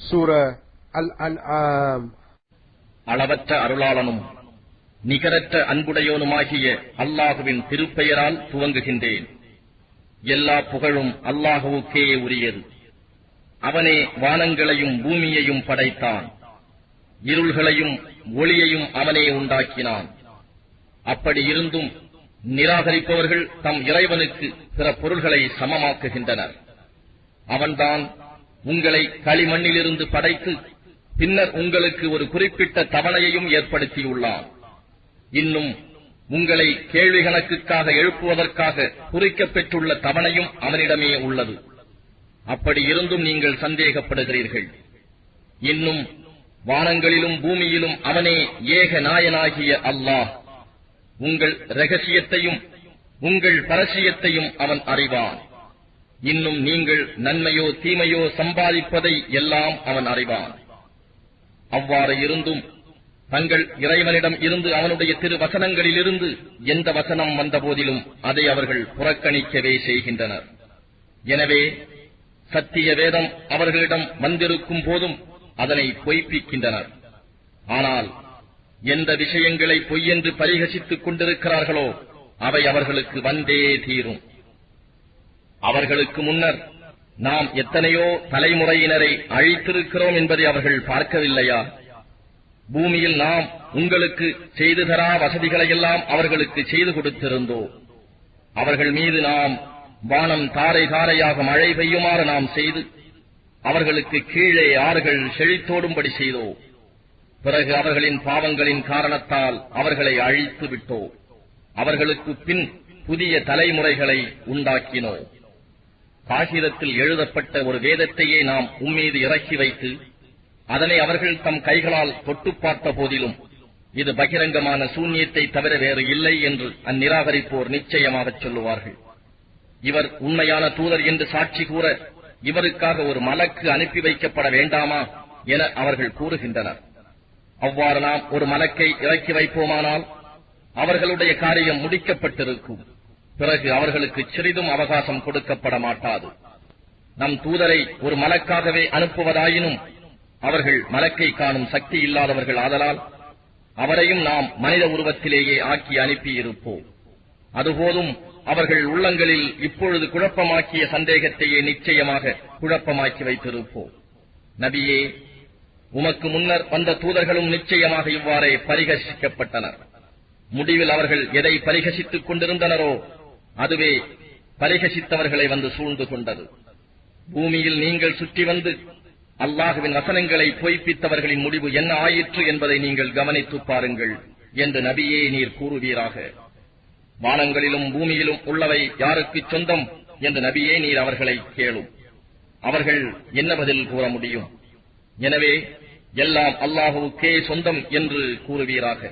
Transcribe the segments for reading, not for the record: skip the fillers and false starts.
சூரா அல் அன்ஆம். அளவற்ற அருளாளனும் நிகரற்ற அன்புடையோனுமாகிய அல்லாஹுவின் திருப்பெயரால் துவங்குகின்றேன். எல்லா புகழும் அல்லாஹுவுக்கே உரியது. அவனே வானங்களையும் பூமியையும் படைத்தான். இருள்களையும் ஒளியையும் அவனே உண்டாக்கினான். அப்படி இருந்தும் நிராகரிப்பவர்கள் தம் இறைவனுக்கு பிற பொருள்களை சமமாக்குகின்றனர். அவன்தான் உங்களை களிமண்ணிலிருந்து படைத்து பின்னர் உங்களுக்கு ஒரு குறிப்பிட்ட தவணையையும் ஏற்படுத்தியுள்ளான். இன்னும் உங்களை கேள்வி கணக்குக்காக எழுப்புவதற்காக குறிக்கப்பெற்றுள்ள தவணையும் அவனிடமே உள்ளது. அப்படி இருந்தும் நீங்கள் சந்தேகப்படுகிறீர்கள். இன்னும் வானங்களிலும் பூமியிலும் அவனே ஏக நாயனாகிய அல்லாஹ். உங்கள் இரகசியத்தையும் உங்கள் பரசியத்தையும் அவன் அறிவான். இன்னும் நீங்கள் நன்மையோ தீமையோ சம்பாதிப்பதை எல்லாம் அவன் அறிவான். அவ்வாறு இருந்தும் தங்கள் இறைவனிடம் இருந்து அவனுடைய திரு வசனங்களிலிருந்து எந்த வசனம் வந்தபோதிலும் அதை அவர்கள் புறக்கணிக்கவே செய்கின்றனர். எனவே சத்திய வேதம் அவர்களிடம் வந்திருக்கும் போதும் அதனை பொய்ப்பிக்கின்றனர். ஆனால் எந்த விஷயங்களை பொய்யென்று பரிகசித்துக் கொண்டிருக்கிறார்களோ அவை அவர்களுக்கு வந்தே தீரும். அவர்களுக்கு முன்னர் நாம் எத்தனையோ தலைமுறையினரை அழித்திருக்கிறோம் என்பதை அவர்கள் பார்க்கவில்லையா? பூமியில் நாம் உங்களுக்கு செய்து தரா வசதிகளையெல்லாம் அவர்களுக்கு செய்து கொடுத்திருந்தோம். அவர்கள் மீது நாம் வானம் தாரை தாரையாக மழை பெய்யுமாறு நாம் செய்து அவர்களுக்கு கீழே ஆறுகள் செழித்தோடும்படி செய்தோம். பிறகு அவர்களின் பாவங்களின் காரணத்தால் அவர்களை அழித்து விட்டோம். அவர்களுக்கு பின் புதிய தலைமுறைகளை உண்டாக்கினோம். காகிதத்தில் எழுதப்பட்ட ஒரு வேதத்தையே நாம் உம்மீது இறக்கி வைத்து அதனை அவர்கள் தம் கைகளால் தொட்டு பார்த்த போதிலும் இது பகிரங்கமான சூன்யத்தை தவிர வேறு இல்லை என்று அந்நிராகரிப்போர் நிச்சயமாகச் சொல்லுவார்கள். இவர் உண்மையான தூதர் என்று சாட்சி கூற இவருக்காக ஒரு மலக்கு அனுப்பி வைக்கப்பட வேண்டாமா என அவர்கள் கூறுகின்றனர். அவ்வாறு நாம் ஒரு மலக்கை இறக்கி வைப்போமானால் அவர்களுடைய காரியம் முடிக்கப்பட்டிருக்கும். பிறகு அவர்களுக்கு சிறிதும் அவகாசம் கொடுக்கப்பட மாட்டாது. நம் தூதரை ஒரு மலக்காகவே அனுப்புவதாயினும் அவர்கள் மலக்கை காணும் சக்தி இல்லாதவர்கள் ஆதலால் அவரையும் நாம் மனித உருவத்திலேயே ஆக்கி அனுப்பியிருப்போம். அதுபோதும் அவர்கள் உள்ளங்களில் இப்பொழுது குழப்பமாக்கிய சந்தேகத்தையே நிச்சயமாக குழப்பமாக்கி வைத்திருப்போம். நபியே, உமக்கு முன்னர் வந்த தூதர்களும் நிச்சயமாக இவ்வாறே பரிகசிக்கப்பட்டனர். முடிவில் அவர்கள் எதை பரிகசித்துக் கொண்டிருந்தனரோ அதுவே பரிகசித்தவர்களை வந்து சூழ்ந்து கொண்டது. பூமியில் நீங்கள் சுற்றி வந்து அல்லாஹுவின் வசனங்களை பொய்ப்பித்தவர்களின் முடிவு என்ன ஆயிற்று என்பதை நீங்கள் கவனித்துப் பாருங்கள் என்று நபியே நீர் கூறுவீராக. வானங்களிலும் பூமியிலும் உள்ளவை யாருக்கு சொந்தம் என்று நபியே நீர் அவர்களை கேளும். அவர்கள் என்ன பதில் கூற முடியும்? எனவே எல்லாம் அல்லாஹுவுக்கே சொந்தம் என்று கூறுவீராக.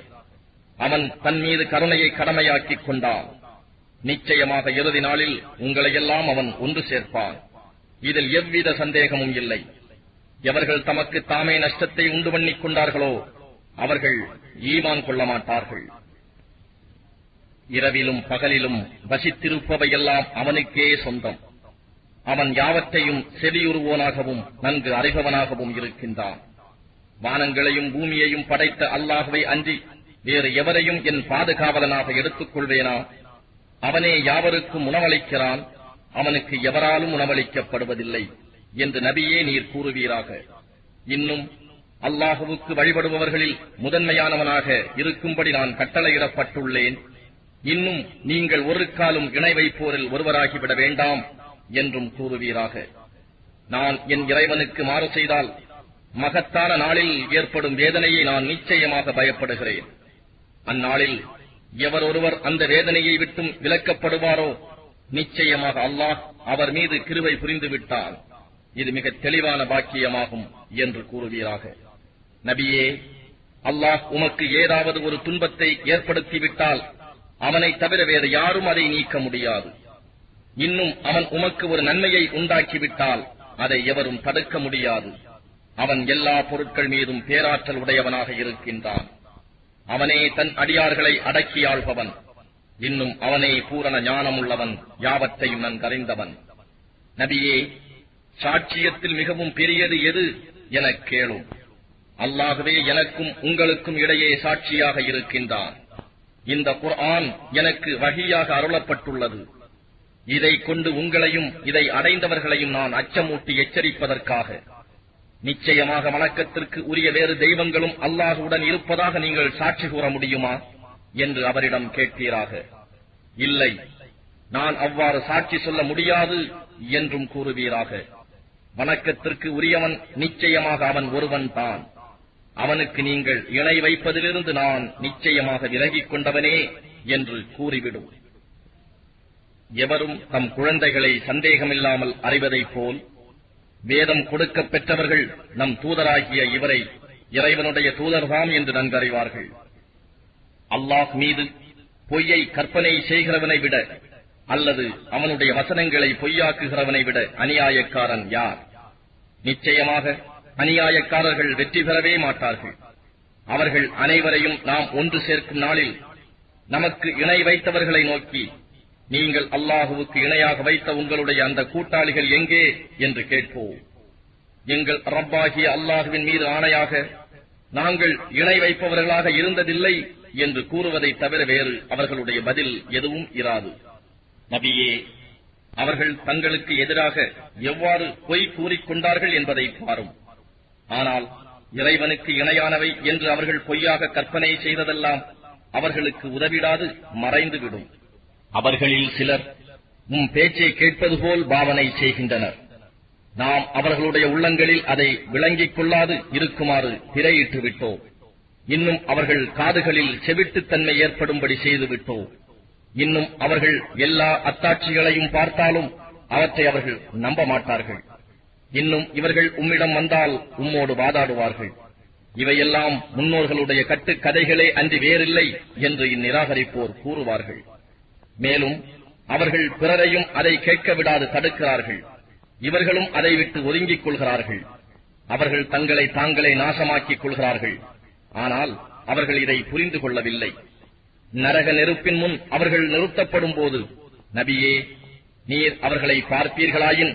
அவன் தன் மீது கருணையை கடமையாக்கிக் கொண்டான். நிச்சயமாக இறுதி நாளில் உங்களையெல்லாம் அவன் ஒன்று சேர்ப்பான். இதில் எவ்வித சந்தேகமும் இல்லை. எவர்கள் தமக்கு தாமே நஷ்டத்தை உண்டு பண்ணிக் கொண்டார்களோ அவர்கள் ஈமான் கொள்ள மாட்டார்கள். இரவிலும் பகலிலும் வசித்திருப்பவையெல்லாம் அவனுக்கே சொந்தம். அவன் யாவற்றையும் செவியுறுவோனாகவும் நன்கு அறிபவனாகவும் இருக்கின்றான். வானங்களையும் பூமியையும் படைத்த அல்லாஹ்வை அன்றி வேறு எவரையும் என் பாதுகாவலனாக எடுத்துக் கொள்வேனா? அவனே யாவருக்கும் உணவளிக்கிறான். அவனுக்கு எவராலும் உணவளிக்கப்படுவதில்லை என்று நபியே நீர் கூறுவீராக. இன்னும் அல்லாஹுவுக்கு வழிபடுபவர்களில் முதன்மையானவனாக இருக்கும்படி நான் கட்டளையிடப்பட்டுள்ளேன். இன்னும் நீங்கள் ஒரு காலும் இணை வைப்போரில் ஒருவராகிவிட வேண்டாம் என்றும் கூறுவீராக. நான் என் இறைவனுக்கு மாறு செய்தால் மகத்தான நாளில் ஏற்படும் வேதனையை நான் நிச்சயமாக பயப்படுகிறேன். அந்நாளில் எவர் ஒருவர் அந்த வேதனையை விட்டும் விலக்கப்படுவாரோ நிச்சயமாக அல்லாஹ் அவர் மீது கிருபை புரிந்து விட்டான். இது மிக தெளிவான பாக்கியமாகும் என்று கூறுவீராக. நபியே, அல்லாஹ் உமக்கு ஏதாவது ஒரு துன்பத்தை ஏற்படுத்திவிட்டால் அவனை தவிர வேறு யாரும் அதை நீக்க முடியாது. இன்னும் அவன் உமக்கு ஒரு நன்மையை உண்டாக்கிவிட்டால் அதை எவரும் தடுக்க முடியாது. அவன் எல்லா பொருட்கள் மீதும் பேராற்றல் உடையவனாக இருக்கின்றான். அவனே தன் அடியார்களை அடக்கியாள்பவன். இன்னும் அவனே பூரண ஞானம் உள்ளவன், யாவற்றையும் நன்கறிந்தவன். நபியே, சாட்சியத்தில் மிகவும் பெரியது எது எனக் கேளும். அல்லாஹ்வே எனக்கும் உங்களுக்கும் இடையே சாட்சியாக இருக்கின்றான். இந்த குர்ஆன் எனக்கு வஹியாக அருளப்பட்டுள்ளது. இதைக் கொண்டு உங்களையும் இதை அடைந்தவர்களையும் நான் அச்சமூட்டி எச்சரிப்பதற்காக. நிச்சயமாக வணக்கத்திற்கு உரிய வேறு தெய்வங்களும் அல்லாஹுடன் இருப்பதாக நீங்கள் சாட்சி கூற முடியுமா என்று அவரிடம் கேட்பீராக. இல்லை, நான் அவ்வாறு சாட்சி சொல்ல முடியாது என்றும் கூறுவீராக. வணக்கத்திற்கு உரியவன் நிச்சயமாக அவன் ஒருவன் தான். அவனுக்கு நீங்கள் இணை வைப்பதிலிருந்து நான் நிச்சயமாக விலகிக் கொண்டவனே என்று கூறிவிடும். எவரும் தம் குழந்தைகளை சந்தேகமில்லாமல் அறிவதைப் போல் வேதம் கொடுக்கப் பெற்றவர்கள் நம் தூதராகிய இவரை இறைவனுடைய தூதர்தாம் என்று நன்கறிவார்கள். அல்லாஹ் மீது பொய்யை கற்பனை செய்கிறவனை விட அல்லது அவனுடைய வசனங்களை பொய்யாக்குகிறவனை விட அநியாயக்காரன் யார்? நிச்சயமாக அநியாயக்காரர்கள் வெற்றி பெறவே மாட்டார்கள். அவர்கள் அனைவரையும் நாம் ஒன்று சேர்க்கும் நாளில் நமக்கு இணை வைத்தவர்களை நோக்கி, நீங்கள் அல்லாஹுவுக்கு இணையாக வைத்த உங்களுடைய அந்த கூட்டாளிகள் எங்கே என்று கேட்போம். எங்கள் ரப்பாகிய அல்லாஹுவின் மீது ஆணையாக நாங்கள் இணை வைப்பவர்களாக இருந்ததில்லை என்று கூறுவதை தவிர வேறு அவர்களுடைய பதில் எதுவும் இராது. நபியே, அவர்கள் தங்களுக்கு எதிராக எவ்வாறு பொய் கூறிக்கொண்டார்கள் என்பதை பாரும். ஆனால் இறைவனுக்கு இணையானவை என்று அவர்கள் பொய்யாக கற்பனை செய்ததெல்லாம் அவர்களுக்கு உதவிடாது மறைந்துவிடும். அவர்களில் சிலர் உம் பேச்சை கேட்பது போல் பாவனை செய்கின்றனர். நாம் அவர்களுடைய உள்ளங்களில் அதை விளங்கிக் கொள்ளாது இருக்குமாறு திரையிட்டு விட்டோம். இன்னும் அவர்கள் காதுகளில் செவிட்டுத்தன்மை ஏற்படும்படி செய்துவிட்டோம். இன்னும் அவர்கள் எல்லா அத்தாட்சிகளையும் பார்த்தாலும் அவற்றை அவர்கள் நம்ப மாட்டார்கள். இன்னும் இவர்கள் உம்மிடம் வந்தால் உம்மோடு வாதாடுவார்கள். இவையெல்லாம் முன்னோர்களுடைய கட்டுக்கதைகளே அன்றி வேறில்லை என்று இந்நிராகரிப்போர் கூறுவார்கள். மேலும் அவர்கள் பிறரையும் அதை கேட்க விடாது தடுக்கிறார்கள். இவர்களும் அதை விட்டு ஒதுங்கிக் கொள்கிறார்கள். அவர்கள் தங்களை தாங்களே நாசமாக்கிக் கொள்கிறார்கள். ஆனால் அவர்கள் இதை புரிந்து கொள்ளவில்லை. நரக நெருப்பின் முன் அவர்கள் நிறுத்தப்படும் போது, நபியே, நீர் அவர்களை பார்ப்பீர்களாயின்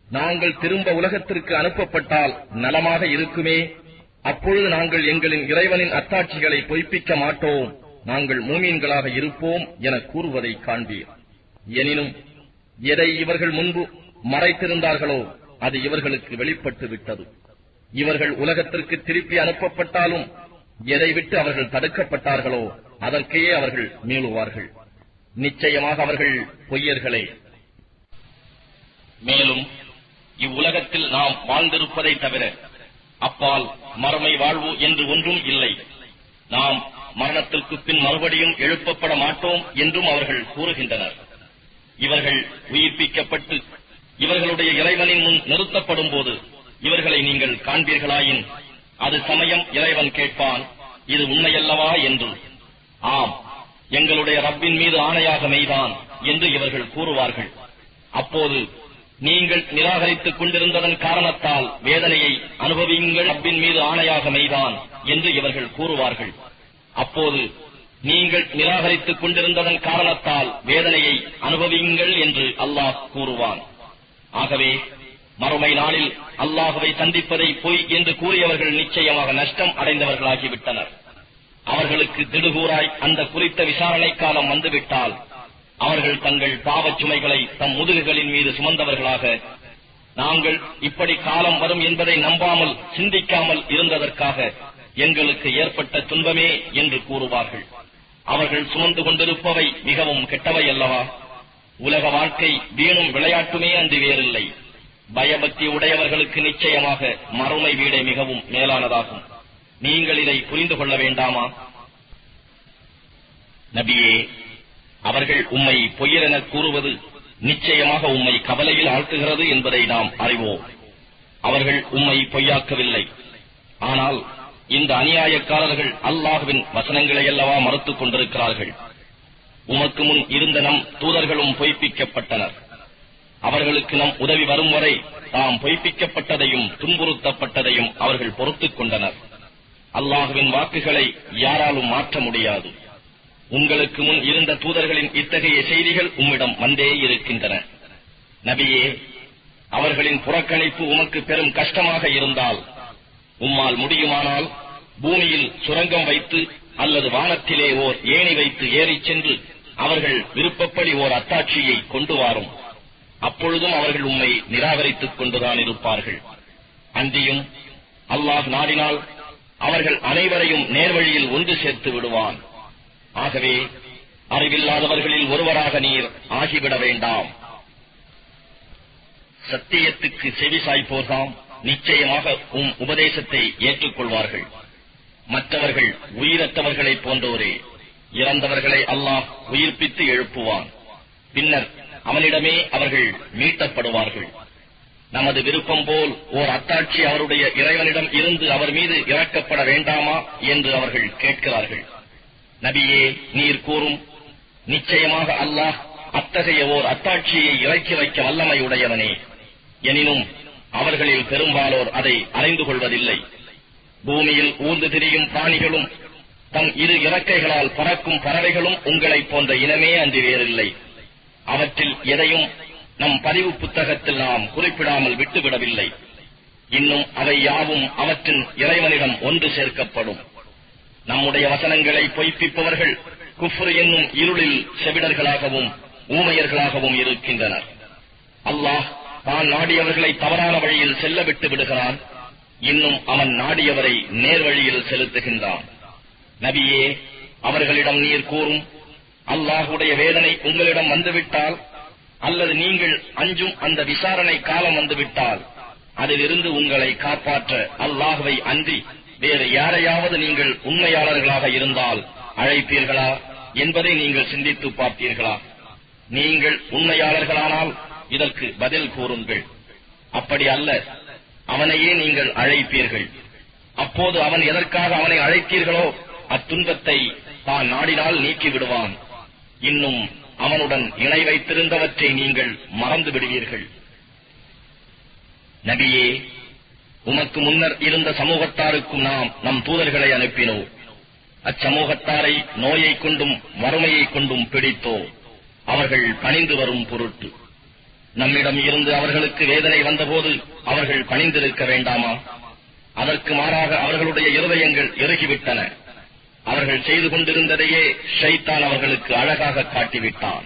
நாங்கள் திரும்ப உலகத்திற்கு அனுப்பப்பட்டால் நலமாக இருக்குமே. அப்பொழுது நாங்கள் எங்களின் இறைவனின் அத்தாட்சிகளை பொய்ப்பிக்க மாட்டோம், நாங்கள் மூமீன்களாக இருப்போம் என கூறுவதை காண்பீர். எனினும் எதை இவர்கள் முன்பு மறைத்திருந்தார்களோ அது இவர்களுக்கு வெளிப்பட்டு விட்டது. இவர்கள் உலகத்திற்கு திருப்பி அனுப்பப்பட்டாலும் எதை விட்டு அவர்கள் தடுக்கப்பட்டார்களோ அதற்கே அவர்கள் மீளுவார்கள். நிச்சயமாக அவர்கள் பொய்யர்களே. மேலும் இவ்வுலகத்தில் நாம் வாழ்ந்திருப்பதை தவிர அப்பால் மறுமை வாழ்வு என்று ஒன்றும் இல்லை. நாம் மரணத்திற்கு பின் மறுபடியும் எழுப்பப்பட மாட்டோம் என்றும் அவர்கள் கூறுகின்றனர். இவர்கள் உயிர்ப்பிக்கப்பட்டு இவர்களுடைய இறைவனின் முன் நிறுத்தப்படும் போது இவர்களை நீங்கள் காண்பீர்களாயின் அது சமயம் இறைவன் கேட்பான், இது உண்மையல்லவா என்று. ஆம், எங்களுடைய ரப்பின் மீது ஆணையாக மெய்தான் என்று இவர்கள் கூறுவார்கள். அப்போது நீங்கள் நிராகரித்துக் கொண்டிருந்ததன் காரணத்தால் வேதனையை அனுபவியுங்கள், ரப்பின் மீது ஆணையாக மெய்தான் என்று இவர்கள் கூறுவார்கள். அப்போது நீங்கள் நிராகரித்துக் கொண்டிருந்ததன் காரணத்தால் வேதனையை அனுபவியுங்கள் என்று அல்லாஹ் கூறுவான். ஆகவே மறுமை நாளில் அல்லாஹுவை சந்திப்பதை பொய் என்று கூறியவர்கள் நிச்சயமாக நஷ்டம் அடைந்தவர்களாகிவிட்டனர். அவர்களுக்கு திடுகூறாய் அந்த குறித்த விசாரணை காலம் வந்துவிட்டால் அவர்கள் தங்கள் பாவச் சுமைகளை தம் முதுகுகளின் மீது சுமந்தவர்களாக, நாங்கள் இப்படி காலம் வரும் என்பதை நம்பாமல் சிந்திக்காமல் இருந்ததற்காக எங்களுக்கு ஏற்பட்ட துன்பமே என்று கூறுவார்கள். அவர்கள் சுமந்து கொண்டிருப்பவை மிகவும் கெட்டவை அல்லவா? உலக வாழ்க்கை வீணும் விளையாட்டுமே அன்றி வேறில்லை. பயபக்தி உடையவர்களுக்கு நிச்சயமாக மறுமை வீடே மிகவும் மேலானதாகும். நீங்கள் இதை புரிந்து கொள்ள வேண்டாமா? நபியே, அவர்கள் உம்மை பொய்யரென கூறுவது நிச்சயமாக உம்மை கவலையில் ஆழ்த்துகிறது என்பதை நாம் அறிவோம். அவர்கள் உம்மை பொய்யாக்கவில்லை. ஆனால் இந்த அநியாயக்காரர்கள் அல்லாஹ்வின் வசனங்களை அல்லவா மறுத்துக் கொண்டிருக்கிறார்கள். உமக்கு முன் இருந்த நம் தூதர்களும் பொய்ப்பிக்கப்பட்டனர். அவர்களுக்கு நம் உதவி வரும் வரை தாம் பொய்ப்பிக்கப்பட்டதையும் துன்புறுத்தப்பட்டதையும் அவர்கள் பொறுத்துக் கொண்டனர். அல்லாஹ்வின் வாக்குகளை யாராலும் மாற்ற முடியாது. உங்களுக்கு முன் இருந்த தூதர்களின் இத்தகைய செய்திகள் உம்மிடம் வந்தே இருக்கின்றன. நபியே, அவர்களின் புறக்கணிப்பு உமக்கு பெரும் கஷ்டமாக இருந்தால் உம்மால் முடியுமானால் பூமியில் சுரங்கம் வைத்து அல்லது வானத்திலே ஓர் ஏணி வைத்து ஏறிச் சென்று அவர்கள் விருப்பப்படி ஓர் அத்தாட்சியை கொண்டு வாரும். அப்பொழுதும் அவர்கள் உம்மை நிராகரித்துக் கொண்டுதான் இருப்பார்கள். அன்றியும் அல்லாஹ் நாடினால் அவர்கள் அனைவரையும் நேர்வழியில் ஒன்று சேர்த்து விடுவான். ஆகவே அறிவில்லாதவர்களில் ஒருவராக நீர் ஆகிவிட வேண்டாம். சத்தியத்துக்கு செவி சாய்ப்போர்தாம் நிச்சயமாக உபதேசத்தை ஏற்றுக்கொள்வார்கள். மற்றவர்கள் உயிரற்றவர்களைப் போன்றோரே. இறந்தவர்களை அல்லாஹ் உயிர்ப்பித்து எழுப்புவான். பின்னர் அவனிடமே அவர்கள் மீட்டப்படுவார்கள். நமது விருப்பம் போல் ஓர் அத்தாட்சி அவருடைய இறைவனிடம் இருந்து அவர் மீது இறக்கப்பட வேண்டாமா என்று அவர்கள் கேட்கிறார்கள். நபியே, நீர் கூறும், நிச்சயமாக அல்லாஹ் அத்தகைய ஓர் அத்தாட்சியை இறக்கி வைக்க வல்லமையுடையவனே. எனினும் அவர்களில் பெரும்பாலோர் அதை அறிந்து கொள்வதில்லை. பூமியில் ஊர்ந்து திரியும் பிராணிகளும் தம் இரு இறக்கைகளால் பறக்கும் பறவைகளும் உங்களைப் போன்ற இனமே அன்றி வேறில்லை. அவற்றில் எதையும் நம் பதிவு புத்தகத்தில் நாம் குறிப்பிடாமல் விட்டுவிடவில்லை. இன்னும் அவை யாவும் அவற்றின் இறைவனிடம் ஒன்று சேர்க்கப்படும். நம்முடைய வசனங்களை பொய்ப்பிப்பவர்கள் குஃப்ர் என்னும் இருளில் செவிடர்களாகவும் ஊமையர்களாகவும் இருக்கின்றனர். அல்லாஹ் தான் நாடியவர்களை தவறான வழியில் செல்ல விட்டு விடுகிறான். இன்னும் அவன் நாடியவரை நேர்வழியில் செலுத்துகின்றான். நபியே, அவர்களிடம் நீர் கூறும், அல்லாஹுடைய வேதனை உங்களிடம் வந்துவிட்டால் அல்லது நீங்கள் அஞ்சும் அந்த விசாரணை காலம் வந்துவிட்டால் அதிலிருந்து உங்களை காப்பாற்ற அல்லாஹுவை அன்றி வேறு யாரையாவது நீங்கள் உண்மையாளர்களாக இருந்தால் அழைப்பீர்களா என்பதை நீங்கள் சிந்தித்து பார்த்தீர்களா? நீங்கள் உண்மையாளர்களானால் இதற்கு பதில் கூறுங்கள். அப்படி அல்ல, அவனையே நீங்கள் அழைப்பீர்கள். அப்போது அவன் எதற்காக அவனை அழைத்தீர்களோ அத்துன்பத்தை தான் நாடினால் நீக்கி விடுவான். இன்னும் அவனுடன் இணை வைத்திருந்தவற்றை நீங்கள் மறந்து விடுவீர்கள். நபியே, உமக்கு முன்னர் இருந்த சமூகத்தாருக்கும் நாம் நம் தூதர்களை அனுப்பினோம். அச்சமூகத்தாரை நோயை கொண்டும் வறுமையை கொண்டும் பிடித்தோ அவர்கள் பணிந்து வரும் பொருட்டு. நம்மிடம் இருந்து அவர்களுக்கு வேதனை வந்தபோது அவர்கள் பணிந்திருக்க வேண்டாமா? அதற்கு மாறாக அவர்களுடைய இருதயங்கள் இறுகிவிட்டன. அவர்கள் செய்து கொண்டிருந்ததையே ஷைத்தான் அவர்களுக்கு அழகாக காட்டிவிட்டான்.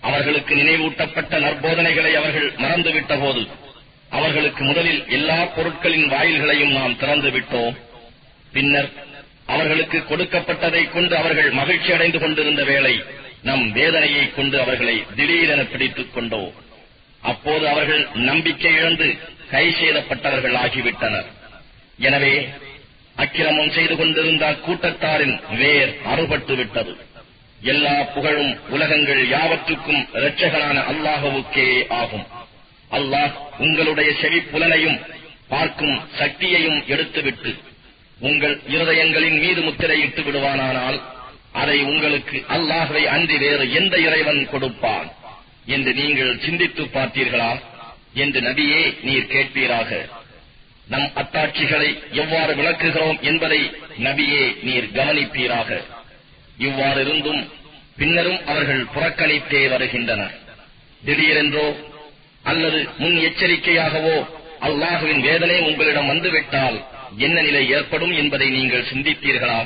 அவர்களுக்கு நினைவூட்டப்பட்ட நற்போதனைகளை அவர்கள் மறந்துவிட்ட போது அவர்களுக்கு முதலில் எல்லா பொருட்களின் வாயில்களையும் நாம் திறந்து விட்டோம். பின்னர் அவர்களுக்கு கொடுக்கப்பட்டதை கொண்டு அவர்கள் மகிழ்ச்சி அடைந்து கொண்டிருந்த வேளை நம் வேதனையை கொண்டு அவர்களை திடீரென பிடித்துக் கொண்டோம். அப்போது அவர்கள் நம்பிக்கை இழந்து கை செய்தப்பட்டவர்கள் ஆகிவிட்டனர். எனவே அக்கிரமம் செய்து கொண்டிருந்த கூட்டத்தாரின் வேர் அறுபட்டு விட்டது. எல்லா புகழும் உலகங்கள் யாவற்றுக்கும் இரட்சகனான அல்லாஹுவுக்கே ஆகும். அல்லாஹ் உங்களுடைய செவிப்புலனையும் பார்க்கும் சக்தியையும் எடுத்துவிட்டு உங்கள் இருதயங்களின் மீது முத்திரையிட்டு விடுவானானால் அதை உங்களுக்கு அல்லாஹ்வை அன்றி வேறு எந்த இறைவன் கொடுப்பான் என்று நீங்கள் சிந்தித்து பார்த்தீர்களா என்று நபியே நீர் கேட்பீராக. நம் அத்தாட்சிகளை எவ்வாறு விளக்குகிறோம் என்பதை நபியே நீர் கவனிப்பீராக. இவ்வாறு இருந்தும் பின்னரும் அவர்கள் புறக்கணித்தே வருகின்றனர். திடீரென்றோ அல்லது முன் எச்சரிக்கையாகவோ அல்லாஹுவின் வேதனை உங்களிடம் வந்துவிட்டால் என்ன நிலை ஏற்படும் என்பதை நீங்கள் சிந்தித்தீர்களா?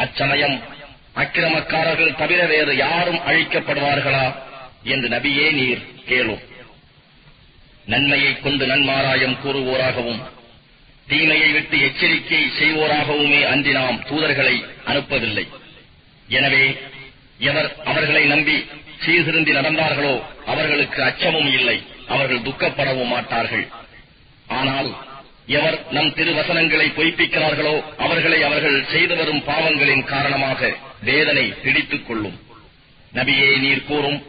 அச்சமயம் அக்கிரமக்காரர்கள் தவிர வேறு யாரும் அழிக்கப்படுவார்களா என்று நபியே நீர் கேளும். நன்மையைக் கொண்டு நன்மாராயம் கூறுவோராகவும் தீமையை விட்டு எச்சரிக்கை செய்வோராகவுமே அன்றி நாம் தூதர்களை அனுப்பவில்லை. எனவே எவர் அவர்களை நம்பி சீர்திருந்தி நடந்தார்களோ அவர்களுக்கு அச்சமும் இல்லை, அவர்கள் துக்கப்படவும் மாட்டார்கள். ஆனால் எவர் நம் திருவசனங்களை பொய்ப்பிக்கிறார்களோ அவர்களை அவர்கள் செய்து வரும் பாவங்களின் காரணமாக வேதனை பிடித்துக் கொள்ளும். நபியே நீர் கூறும்,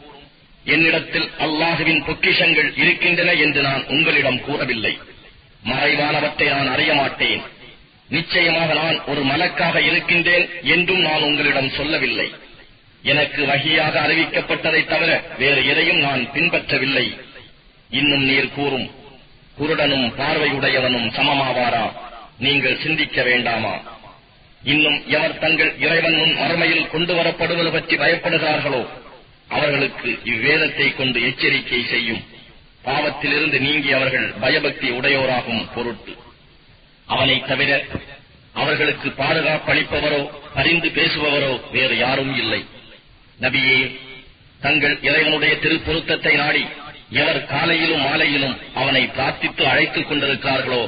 என்னிடத்தில் அல்லாஹுவின் பொக்கிஷங்கள் இருக்கின்றன என்று நான் உங்களிடம் கூறவில்லை. மறைவானவற்றை நான் அறிய மாட்டேன். நிச்சயமாக நான் ஒரு மலக்காக இருக்கின்றேன் என்றும் நான் உங்களிடம் சொல்லவில்லை. எனக்கு வஹியாக அறிவிக்கப்பட்டதை தவிர வேறு எதையும் நான் பின்பற்றவில்லை. இன்னும் நீர் கூறும், குருடனும் பார்வையுடையவனும் சமமாவாரா? நீங்கள் சிந்திக்க வேண்டாமா? இன்னும் எவர் தங்கள் இறைவன் முன் மறுமையில் கொண்டு வரப்படுவது பற்றி பயப்படுகிறார்களோ அவர்களுக்கு இவ்வேதத்தை கொண்டு எச்சரிக்கை செய்யும். பாவத்திலிருந்து நீங்கி அவர்கள் பயபக்தி உடையோராகும் பொருட்டு. அவனை தவிர அவர்களுக்கு பாதுகாப்பளிப்பவரோ பரிந்து பேசுபவரோ வேறு யாரும் இல்லை. நபியே, தங்கள் இறைவனுடைய திருப்பொருத்தத்தை நாடி எவர் காலையிலும் மாலையிலும் அவனை பிரார்த்தித்து அழைத்துக் கொண்டிருக்கிறார்களோ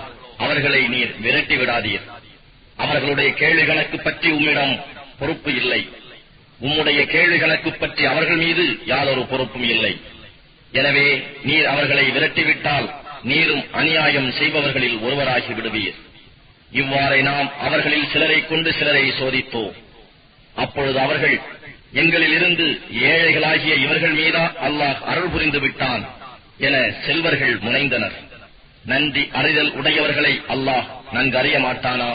அவர்களை நீர் விரட்டி விடாதீர். அவர்களுடைய கேள்வி கணக்கு பற்றி உம்மிடம் பொறுப்பு இல்லை. உம்முடைய கேள்வி கணக்கு பற்றி அவர்கள் மீது யாதொரு பொறுப்பும் இல்லை. எனவே நீர் அவர்களை விரட்டிவிட்டால் நீரும் அநியாயம் செய்பவர்களில் ஒருவராகி விடுவீர். இவ்வாறே நாம் அவர்களில் சிலரை கொண்டு சிலரை சோதித்தோம். அப்பொழுது அவர்கள், எங்களில் இருந்து ஏழைகளாகிய இவர்கள் மீதா அல்லாஹ் அருள் புரிந்து விட்டான் என செல்வர்கள் முனைந்தனர். நன்றி அறிதல் உடையவர்களை அல்லாஹ் நன்கு அறிய மாட்டானா?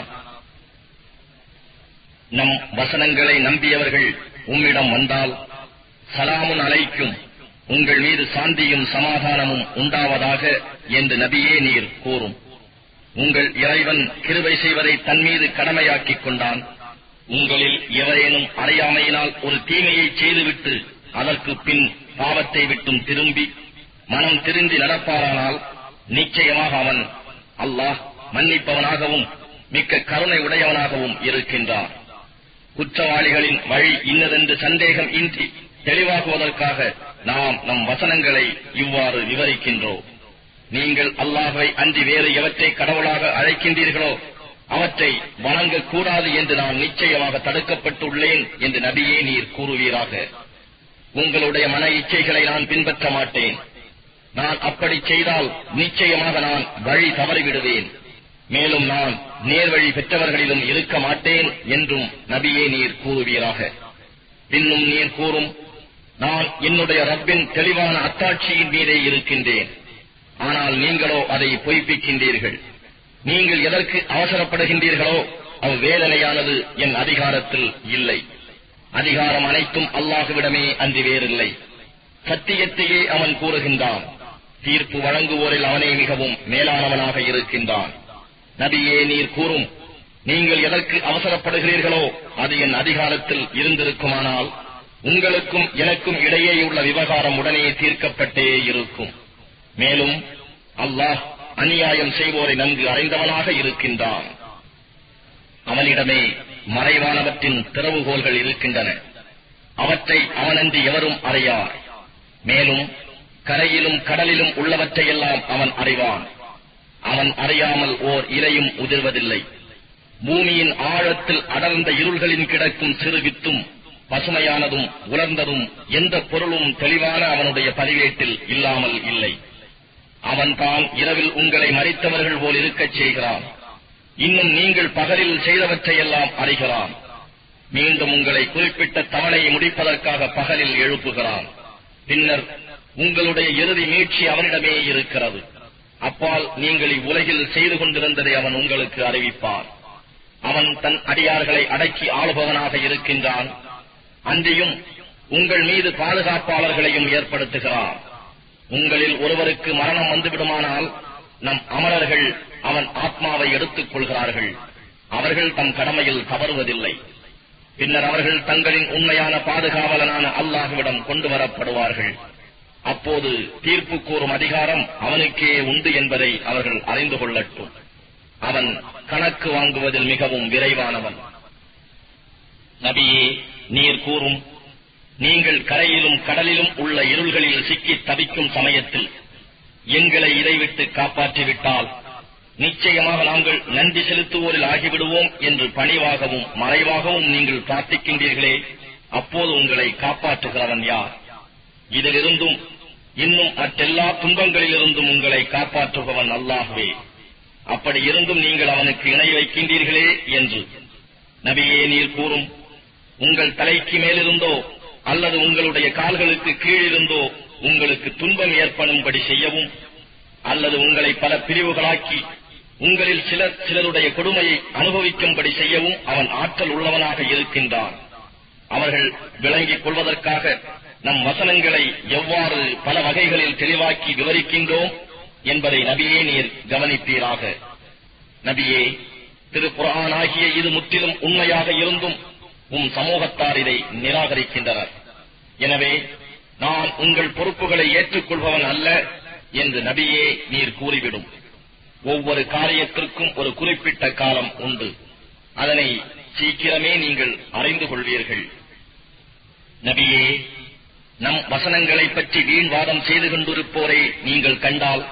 நம் வசனங்களை நம்பியவர்கள் உம்மிடம் வந்தால், சலாமுன் அலைக்கும், உங்கள் மீது சாந்தியும் சமாதானமும் உண்டாவதாக என்று நபியே நீர் கூறும். உங்கள் இறைவன் கிருபை செய்வதை தன் மீது கடமையாக்கிக் கொண்டான். உங்களில் எவரேனும் அறியாமையினால் ஒரு தீமையை செய்துவிட்டு அதற்கு பின் பாவத்தை விட்டும் திரும்பி மனம் திருந்தி நடப்பாரானால் நிச்சயமாக அவன் அல்லாஹ் மன்னிப்பவனாகவும் மிக்க கருணை உடையவனாகவும் இருக்கின்றான். குற்றவாளிகளின் வழி இன்னதென்று சந்தேகம் இன்றி தெளிவாகுவதற்காக நாம் நம் வசனங்களை இவ்வாறு விவரிக்கின்றோம். நீங்கள் அல்லாஹ்வை அன்றி வேறு எவற்றை கடவுளாக அழைக்கின்றீர்களோ அவற்றை வணங்கக்கூடாது என்று நான் நிச்சயமாக தடுக்கப்பட்டுள்ளேன் என்று நபியே நீர் கூறுவீராக. உங்களுடைய மன இச்சைகளை நான் பின்பற்ற மாட்டேன். நான் அப்படி செய்தால் நிச்சயமாக நான் வழி தவறிவிடுவேன். மேலும் நான் நேர்வழி பெற்றவர்களிலும் இருக்க மாட்டேன் என்றும் நபியே நீர் கூறுவீராக. இன்னும் நீர் கூறும், நான் என்னுடைய ரப்பின் தெளிவான அத்தாட்சியின் மீதே இருக்கின்றேன். ஆனால் நீங்களோ அதை பொய்ப்பிக்கின்றீர்கள். நீங்கள் எதற்கு அவசரப்படுகின்றீர்களோ அவ்வேதனையானது என் அதிகாரத்தில் இல்லை. அதிகாரம் அனைத்தும் அல்லாஹுவிடமே அன்றி வேறில்லை. சத்தியத்தையே அவன் கூறுகின்றான். தீர்ப்பு வழங்குவோரில் அவனே மிகவும் மேலானவனாக இருக்கின்றான். நபியே நீர் கூறும், நீங்கள் எதற்கு அவசரப்படுகிறீர்களோ அது என் அதிகாரத்தில் இருந்திருக்குமானால் உங்களுக்கும் எனக்கும் இடையேயுள்ள விவகாரம் உடனே தீர்க்கப்பட்டே இருக்கும். மேலும் அல்லாஹ் அநியாயம் செய்வோரை நன்கு அறிந்தவனாக இருக்கின்றான். அவனிடமே மறைவானவற்றின் திறவுகோல்கள் இருக்கின்றன. அவற்றை அவனன்றி எவரும் அறியார். மேலும் கரையிலும் கடலிலும் உள்ளவற்றையெல்லாம் அவன் அறிவான். அவன் அறியாமல் ஓர் இலையும் உதிர்வதில்லை. பூமியின் ஆழத்தில் அடர்ந்த இருள்களின் கிடக்கும் சிறு வித்தும் பசுமையானதும் உலர்ந்ததும் எந்த பொருளும் தெளிவான அவனுடைய பதிவேட்டில் இல்லாமல் இல்லை. அவன் தான் இரவில் உங்களை மறித்தவர்கள் போல் இருக்கச் செய்கிறான். இன்னும் நீங்கள் பகலில் செய்தவற்றையெல்லாம் அறிகிறான். மீண்டும் உங்களை குறிப்பிட்ட தவணையை முடிப்பதற்காக பகலில் எழுப்புகிறான். பின்னர் உங்களுடைய இறுதி மீட்சி அவனிடமே இருக்கிறது. அப்பால் நீங்கள் இவ்வுலகில் செய்து கொண்டிருந்ததை அவன் உங்களுக்கு அறிவிப்பான். அவன் தன் அடியார்களை அடக்கி ஆளுபவனாக இருக்கின்றான். அன்றியும் உங்கள் மீது பாதுகாப்பாளர்களையும் ஏற்படுத்துகிறான். உங்களில் ஒருவருக்கு மரணம் வந்துவிடுமானால் நம் அமரர்கள் அவன் ஆத்மாவை எடுத்துக் கொள்கிறார்கள். அவர்கள் தம் கடமையில் தவறுவதில்லை. பின்னர் அவர்கள் தங்களின் உண்மையான பாதுகாவலனான அல்லாஹ்விடம் கொண்டு வரப்படுவார்கள். அப்போது தீர்ப்பு கூறும் அதிகாரம் அவனுக்கே உண்டு என்பதை அவர்கள் அறிந்து கொள்ளட்டும். அவன் கணக்கு வாங்குவதில் மிகவும் விரைவானவன். நபியே நீர் கூறும், நீங்கள் கரையிலும் கடலிலும் உள்ள இருள்களில் சிக்கி தவிக்கும் சமயத்தில் எங்களை இதைவிட்டு காப்பாற்றிவிட்டால் நிச்சயமாக நாங்கள் நன்றி செலுத்துவோரில் ஆகிவிடுவோம் என்று பணிவாகவும் மறைவாகவும் நீங்கள் பிரார்த்திக்கின்றீர்களே, அப்போது உங்களை காப்பாற்றுகிறவன் யார்? இதிலிருந்தும் இன்னும் மற்றெல்லா துன்பங்களிலிருந்தும் உங்களை காப்பாற்றுபவன் அல்லாஹ்வே. அப்படி இருந்தும் நீங்கள் அவனுக்கு இணை வைக்கின்றீர்களே என்று நபியே நீர் கூறும், உங்கள் தலைக்கு மேலிருந்தோ அல்லது உங்களுடைய கால்களுக்கு கீழிருந்தோ உங்களுக்கு துன்பம் ஏற்படும்படி செய்யவும் அல்லது உங்களை பல பிரிவுகளாக்கி உங்களில் சிலருடைய கொடுமையை அனுபவிக்கும்படி செய்யவும் அவன் ஆற்றல் உள்ளவனாக இருக்கின்றான். அவர்கள் விளங்கிக் கொள்வதற்காக நம் வசனங்களை எவ்வாறு பல வகைகளில் தெளிவாக்கி விவரிக்கின்றோம் என்பதை நபியே நீர் கவனிப்பீராக. நபியே, திருக்குர்ஆன் ஆகிய இது முற்றிலும் உண்மையாக இருந்தும் சமூகத்தார் இதை நிராகரிக்கின்றனர். எனவே நான் உங்கள் பொறுப்புகளை ஏற்றுக்கொள்பவன் அல்ல என்று நபியே நீர் கூறிவிடும். ஒவ்வொரு காரியத்திற்கும் ஒரு குறிப்பிட்ட காலம் உண்டு. அதனை சீக்கிரமே நீங்கள் அறிந்து கொள்வீர்கள். நபியே, நம் வசனங்களை பற்றி வீண்வாதம் செய்து கொண்டிருப்போரை நீங்கள் கண்டால்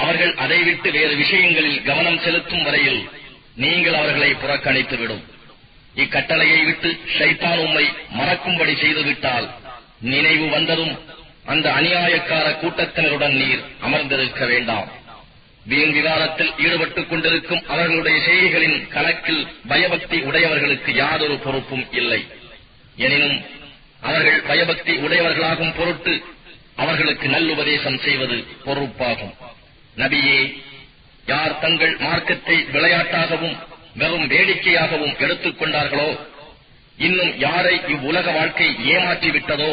அவர்கள் அதை விட்டு வேறு விஷயங்களில் கவனம் செலுத்தும் வரையில் நீங்கள் அவர்களை புறக்கணித்துவிடும். இக்கட்டளையை விட்டு ஷைத்தான் உம்மை மறக்கும்படி செய்துவிட்டால் நினைவு வந்ததும் அந்த அநியாயக்கார கூட்டத்தினருடன் நீர் அமர்ந்திருக்க வேண்டாம். வீண் விவாதத்தில் ஈடுபட்டுக் கொண்டிருக்கும் அவர்களுடைய செய்திகளின் கணக்கில் பயபக்தி உடையவர்களுக்கு யாதொரு பொறுப்பும் இல்லை. எனினும் அவர்கள் பயபக்தி உடையவர்களாகும் பொருட்டு அவர்களுக்கு நல்லுபதேசம் செய்வது பொறுப்பாகும். நபியே, யார் தங்கள் மார்க்கத்தை விளையாட்டாகவும் வெறும் வேடிக்கையாகவும் எடுத்துக் கொண்டார்களோ, இன்னும் யாரை இவ்வுலக வாழ்க்கை ஏமாற்றிவிட்டதோ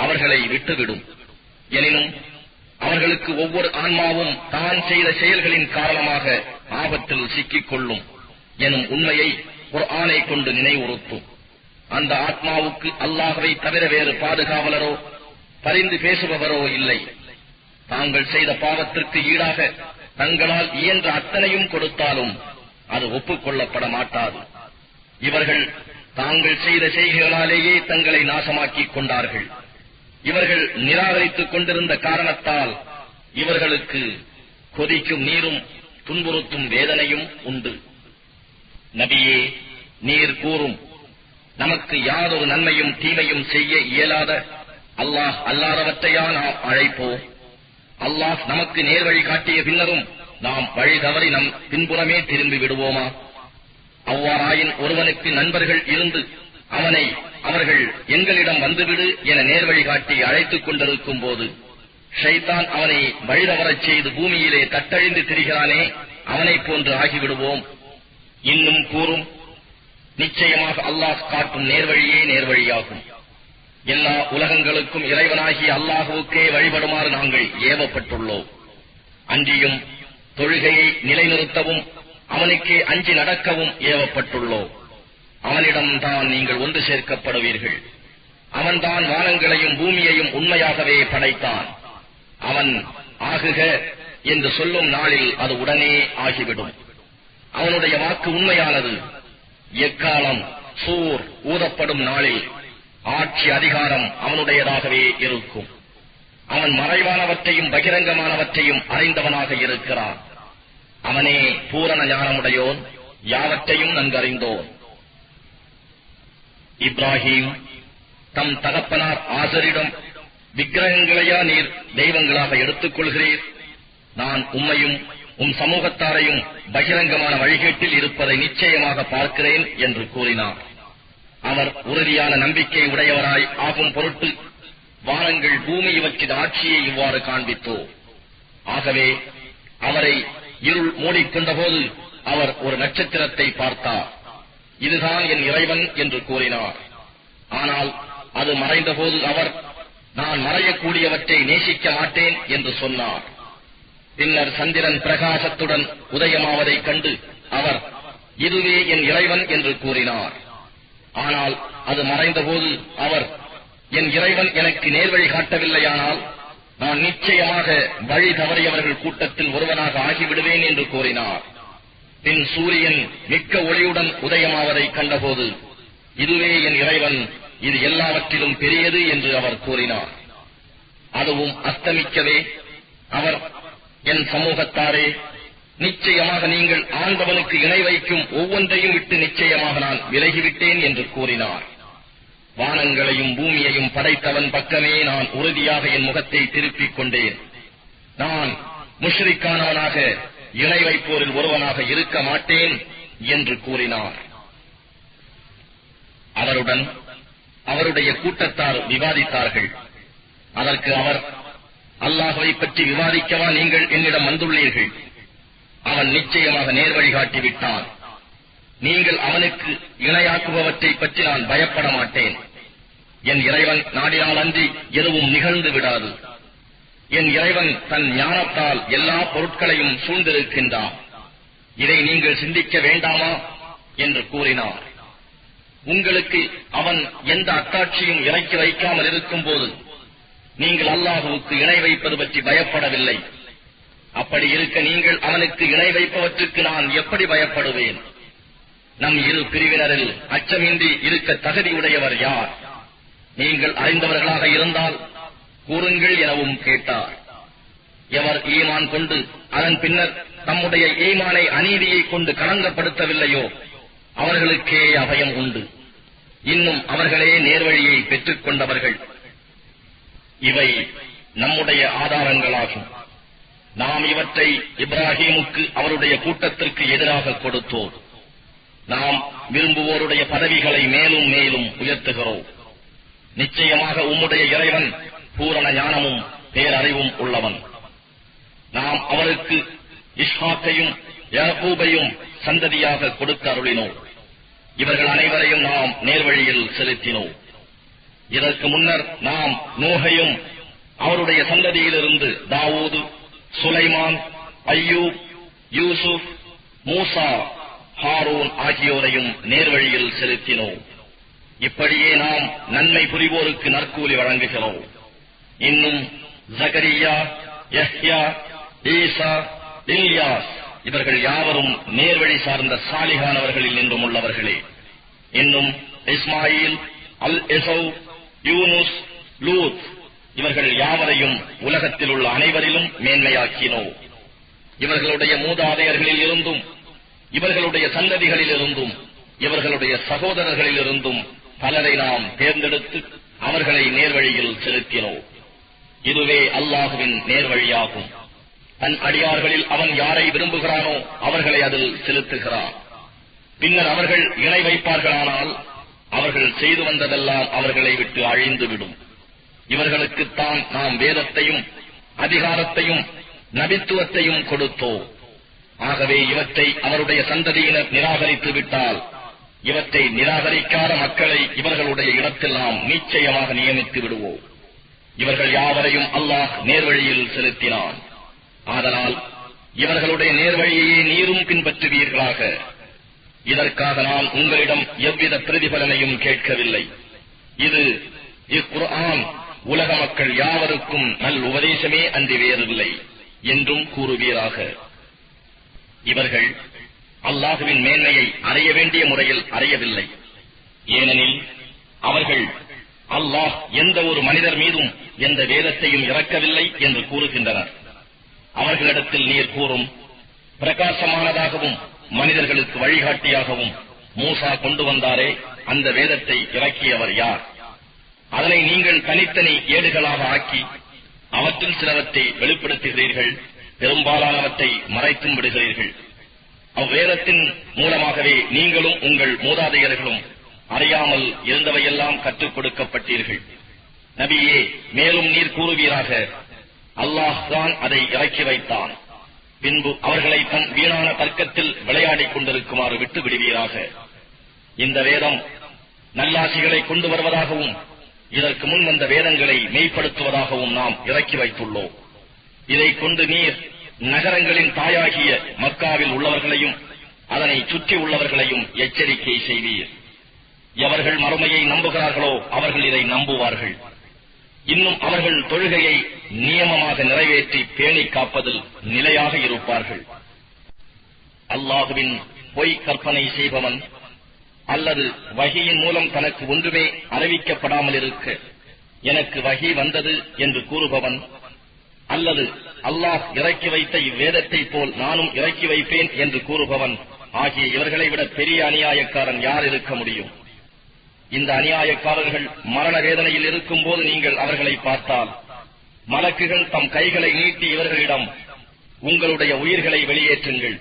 அவர்களை விட்டுவிடும். எனினும் அவர்களுக்கு ஒவ்வொரு ஆன்மாவும் தான் செய்த செயல்களின் காரணமாக ஆபத்தில் சிக்கிக் கொள்ளும் எனும் உண்மையை குர்ஆனை கொண்டு நினைவுறுத்தும். அந்த ஆத்மாவுக்கு அல்லாஹ்வை தவிர வேறு பாதுகாவலரோ பரிந்து பேசுபவரோ இல்லை. தாங்கள் செய்த பாவத்திற்கு ஈடாக தங்களால் இயன்ற அத்தனையும் கொடுத்தாலும் அது ஒப்புக்கொள்ளப்பட மாட்டாது. இவர்கள் தாங்கள் செய்த செய்கைகளாலேயே தங்களை நாசமாக்கிக் கொண்டார்கள். இவர்கள் நிராகரித்துக் கொண்டிருந்த காரணத்தால் இவர்களுக்கு கொதிக்கும் நீரும் துன்புறுத்தும் வேதனையும் உண்டு. நபியே, நீர் கூறும், நமக்கு யாதொரு நன்மையும் தீமையும் செய்ய இயலாத அல்லாஹ் அல்லாதவற்றையா நாம் அழைப்போம்? அல்லாஹ் நமக்கு நேர்வழி காட்டிய பின்னரும் நாம் வழி தவறி நம் பின்புறமே திரும்பி விடுவோமா? அவ்வாறாயின் ஒருவனுக்கு நண்பர்கள் இருந்து அவனை அவர்கள் எங்களிடம் வந்துவிடு என நேர்வழி காட்டி அழைத்துக் கொண்டிருக்கும் போது ஷைத்தான் அவனை வழிதவறச் செய்து பூமியிலே தட்டழிந்து திரிகிறானே, அவனைப் போன்று ஆகிவிடுவோம். இன்னும் கூறும், நிச்சயமாக அல்லாஹ் காட்டும் நேர்வழியே நேர்வழியாகும். எல்லா உலகங்களுக்கும் இறைவனாகிய அல்லாஹுவுக்கே வழிபடுமாறு நாங்கள் ஏவப்பட்டுள்ளோம். அன்றியும் தொழுகையை நிலைநிறுத்தவும் அவனுக்கே அஞ்சி நடக்கவும் ஏவப்பட்டுள்ளோம். அவனிடம்தான் நீங்கள் ஒன்று சேர்க்கப்படுவீர்கள். அவன்தான் வானங்களையும் பூமியையும் உண்மையாகவே படைத்தான். அவன் ஆகுக என்று சொல்லும் நாளில் அது உடனே ஆகிவிடும். அவனுடைய வாக்கு உண்மையானது. எக்காலம் சூர் ஊதப்படும் நாளில் ஆட்சி அதிகாரம் அவனுடையதாகவே இருக்கும். அவன் மறைவானவற்றையும் பகிரங்கமானவற்றையும் அறிந்தவனாக இருக்கிறான். அவனே பூரண ஞானமுடையோன், யாவற்றையும் நன்கறிந்தோன். இப்ராஹிம் தம் தகப்பனார் ஆசரிடம், விக்கிரகங்களையா நீர் தெய்வங்களாக எடுத்துக் கொள்கிறீர்? நான் உம்மையும் உம் சமூகத்தாரையும் பகிரங்கமான வழிகேட்டில் இருப்பதை நிச்சயமாக பார்க்கிறேன் என்று கூறினார். அவர் உறுதியான நம்பிக்கை உடையவராய் ஆகும் பொருட்டு வானங்கள் பூமி இவற்றின் ஆட்சியை இவ்வாறு காண்பித்தோ. ஆகவே அவரை இருள் மூடிக்கொண்டபோது அவர் ஒரு நட்சத்திரத்தை பார்த்தார். இதுதான் என் இறைவன் என்று கூறினார். ஆனால் அது மறைந்தபோது அவர், நான் மறையக்கூடியவற்றை நேசிக்க மாட்டேன் என்று சொன்னார். பின்னர் சந்திரன் பிரகாசத்துடன் உதயமாவதைக் கண்டு அவர், இதுவே என் இறைவன் என்று கூறினார். ஆனால் அது மறைந்தபோது அவர், என் இறைவன் எனக்கு நேர்வழி காட்டவில்லையானால் நான் நிச்சயமாக வழி தவறியவர்கள் கூட்டத்தில் ஒருவனாக ஆகிவிடுவேன் என்று கூறினார். பின் சூரியன் மிக்க ஒளியுடன் உதயமாவதைக் கண்டபோது, இதுவே என் இறைவன், இது எல்லாவற்றிலும் பெரியது என்று அவர் கூறினார். அதுவும் அஸ்தமிக்கவே அவர், என் சமூகத்தாரே, நிச்சயமாக நீங்கள் ஆண்டவனுக்கு இணை வைக்கும் ஒவ்வொன்றையும் விட்டு நிச்சயமாக நான் விலகிவிட்டேன் என்று கூறினார். வானங்களையும் பூமியையும் படைத்தவன் பக்கமே நான் உறுதியாக என் முகத்தை திருப்பிக் கொண்டேன். நான் முஷ்ரிக்கானவனாக இணை வைப்போரில் ஒருவனாக இருக்க மாட்டேன் என்று கூறினார். அவருடன் அவருடைய கூட்டத்தார் விவாதித்தார்கள். அதற்கு அவர், அல்லாஹ்வை பற்றி விவாதிக்கவா நீங்கள் என்னிடம் வந்துள்ளீர்கள்? அவன் நிச்சயமாக நேர்வழி காட்டிவிட்டான். நீங்கள் அவனுக்கு இணையாக்குபவற்றை பற்றி நான் பயப்பட மாட்டேன். என் இறைவன் நாடினால் அன்றி எதுவும் நிகழ்ந்து விடாது. என் இறைவன் தன் ஞானத்தால் எல்லா பொருட்களையும் சூழ்ந்திருக்கின்றான். இதை நீங்கள் சிந்திக்க வேண்டாமா என்று கூறினார். உங்களுக்கு அவன் எந்த அத்தாட்சியும் இறக்கி வைக்காமல் இருக்கும் போது நீங்கள் அல்லாஹுவுக்கு இணை வைப்பது பற்றி பயப்படவில்லை. அப்படி இருக்க நீங்கள் அவனுக்கு இணை வைப்பவற்றுக்கு நான் எப்படி பயப்படுவேன்? நம் இரு பிரிவினரில் அச்சமின்றி இருக்க தகுதியுடையவர் யார்? நீங்கள் அறிந்தவர்களாக இருந்தால் கூறுங்கள் எனவும் கேட்டார். எவர் ஈமான் கொண்டு அதன் பின்னர் தம்முடைய ஈமானை அநீதியை கொண்டு களங்கப்படுத்தவில்லையோ அவர்களுக்கே அபயம் உண்டு. இன்னும் அவர்களே நேர்வழியை பெற்றுக் கொண்டவர்கள். இவை நம்முடைய ஆதாரங்களாகும். நாம் இவற்றை இப்ராஹீமுக்கு அவருடைய கூட்டத்திற்கு எதிராக கொடுத்தோம். நாம் விரும்புவோருடைய பதவிகளை மேலும் மேலும் உயர்த்துகிறோம். நிச்சயமாக உம்முடைய இறைவன் பூரண ஞானமும் பேரறிவும் உள்ளவன். நாம் அவருக்கு இஸ்ஹாக்கையும் யாக்கூபையும் சந்ததியாக கொடுக்க அருளினோம். இவர்கள் அனைவரையும் நாம் நேர்வழியில் செலுத்தினோம். இதற்கு முன்னர் நாம் நூஹையும் அவருடைய சந்ததியிலிருந்து தாவூது, சுலைமான், அய்யூப், யூசுப், மூசா, ஹாரூன் ஆகியோரையும் நேர்வழியில் செலுத்தினோம். இப்படியே நாம் நன்மை புரிவோருக்கு நற்கூலி வழங்குகிறோம். இன்னும் ஜகரியா, யஹ்யா, ஈசா, இல்யாஸ் இவர்கள் யாவரும் நேர்வழி சார்ந்த சாலிகானவர்களில் நின்றும் உள்ளவர்களே. இன்னும் இஸ்மாயில், அல் எசௌ, யூனுஸ், லூத் இவர்கள் யாவரையும் உலகத்தில் உள்ள அனைவரிலும் மேன்மையாக்கினோம். இவர்களுடைய மூதாதையர்களில் இருந்தும் இவர்களுடைய சந்ததிகளில் இருந்தும் இவர்களுடைய சகோதரர்களில் இருந்தும் பலரை நாம் தேர்ந்தெடுத்து அவர்களை நேர்வழியில் செலுத்தினோம். இதுவே அல்லாஹுவின் நேர்வழியாகும். தன் அடியார்களில் அவன் யாரை விரும்புகிறானோ அவர்களை அதில் செலுத்துகிறான். பின்னர் அவர்கள் இணை வைப்பார்களானால் அவர்கள் செய்து வந்ததெல்லாம் அவர்களை விட்டு அழிந்துவிடும். இவர்களுக்குத்தான் நாம் வேதத்தையும் அதிகாரத்தையும் நபித்துவத்தையும் கொடுத்தோம். ஆகவே இவற்றை அவருடைய சந்ததியினர் நிராகரித்து விட்டால் இவற்றை நிராகரிக்காத மக்களை இவர்களுடைய இடத்தில் நாம் நிச்சயமாக நியமித்து விடுவோம். இவர்கள் யாவரையும் அல்லாஹ் நேர்வழியில் செலுத்தினான். ஆதலால் இவர்களுடைய நேர்வழியையே நீரும் பின்பற்றுவீர்களாக. இதற்காக நான் உங்களிடம் எவ்வித பிரதிபலனையும் கேட்கவில்லை. இது இக்குர்ஆன் உலக மக்கள் யாவருக்கும் நல் உபதேசமே அன்றி வேறில்லை என்றும் கூறுவீராக. இவர்கள் அல்லாஹுவின் மேன்மையை அறிய வேண்டிய முறையில் அறியவில்லை. ஏனெனில் அவர்கள் அல்லாஹ் எந்த ஒரு மனிதர் மீதும் எந்த வேதத்தையும் இறக்கவில்லை என்று கூறுகின்றனர். அவர்களிடத்தில் நீர் கூறும், பிரகாசமானதாகவும் மனிதர்களுக்கு வழிகாட்டியாகவும் மூசா கொண்டு வந்தாரே, அந்த வேதத்தை இறக்கியவர் யார்? அதனை நீங்கள் தனித்தனி ஏடுகளாக ஆக்கி அவற்றில் சிலவற்றை வெளிப்படுத்துகிறீர்கள், பெரும்பாலானவற்றை மறைத்தும் விடுகிறீர்கள். அவ்வேதத்தின் மூலமாகவே நீங்களும் உங்கள் மூதாதையர்களும் அறியாமல் இருந்தவையெல்லாம் கற்றுக் கொடுக்கப்பட்டீர்கள். நபியே, மேலும் நீர் கூறுவீராக, அல்லாஹ் தான் அதை இறக்கி வைத்தான். பின்பு அவர்களை தம் வீணான தர்க்கத்தில் விளையாடிக் கொண்டிருக்குமாறு விட்டு விடுவீராக. இந்த வேதம் நல்லாசிகளை கொண்டு வருவதாகவும் இதற்கு முன் வந்த வேதங்களை மெய்ப்படுத்துவதாகவும் நாம் இறக்கி வைத்துள்ளோம். இதைக் கொண்டு நீர் நகரங்களின் தாயாகிய மக்காவில் உள்ளவர்களையும் அதனை சுற்றி உள்ளவர்களையும் எச்சரிக்கை செய்வீர். எவர்கள் மறுமையை நம்புகிறார்களோ அவர்கள் இதை நம்புவார்கள். இன்னும் அவர்கள் தொழுகையை நியமமாக நிறைவேற்றி பேணி காப்பதில் நிலையாக இருப்பார்கள். அல்லாஹுவின் பொய் கற்பனை செய்பவன் அல்லது வஹியின் மூலம் தனக்கு ஒன்றுமே அறிவிக்கப்படாமல் இருக்க எனக்கு வஹி வந்தது என்று கூறுபவன், அல்லது அல்லாஹ் இறக்கி வைத்த இவ்வேதத்தை போல் நானும் இறக்கி வைப்பேன் என்று கூறுபவன் ஆகிய இவர்களை விட பெரிய அநியாயக்காரன் யார் இருக்க முடியும்? இந்த அநியாயக்காரர்கள் மரண வேதனையில் இருக்கும் போது நீங்கள் அவர்களை பார்த்தால் மலக்குகள் தம் கைகளை நீட்டி இவர்களிடம், உங்களுடைய உயிர்களை வெளியேற்றுங்கள்,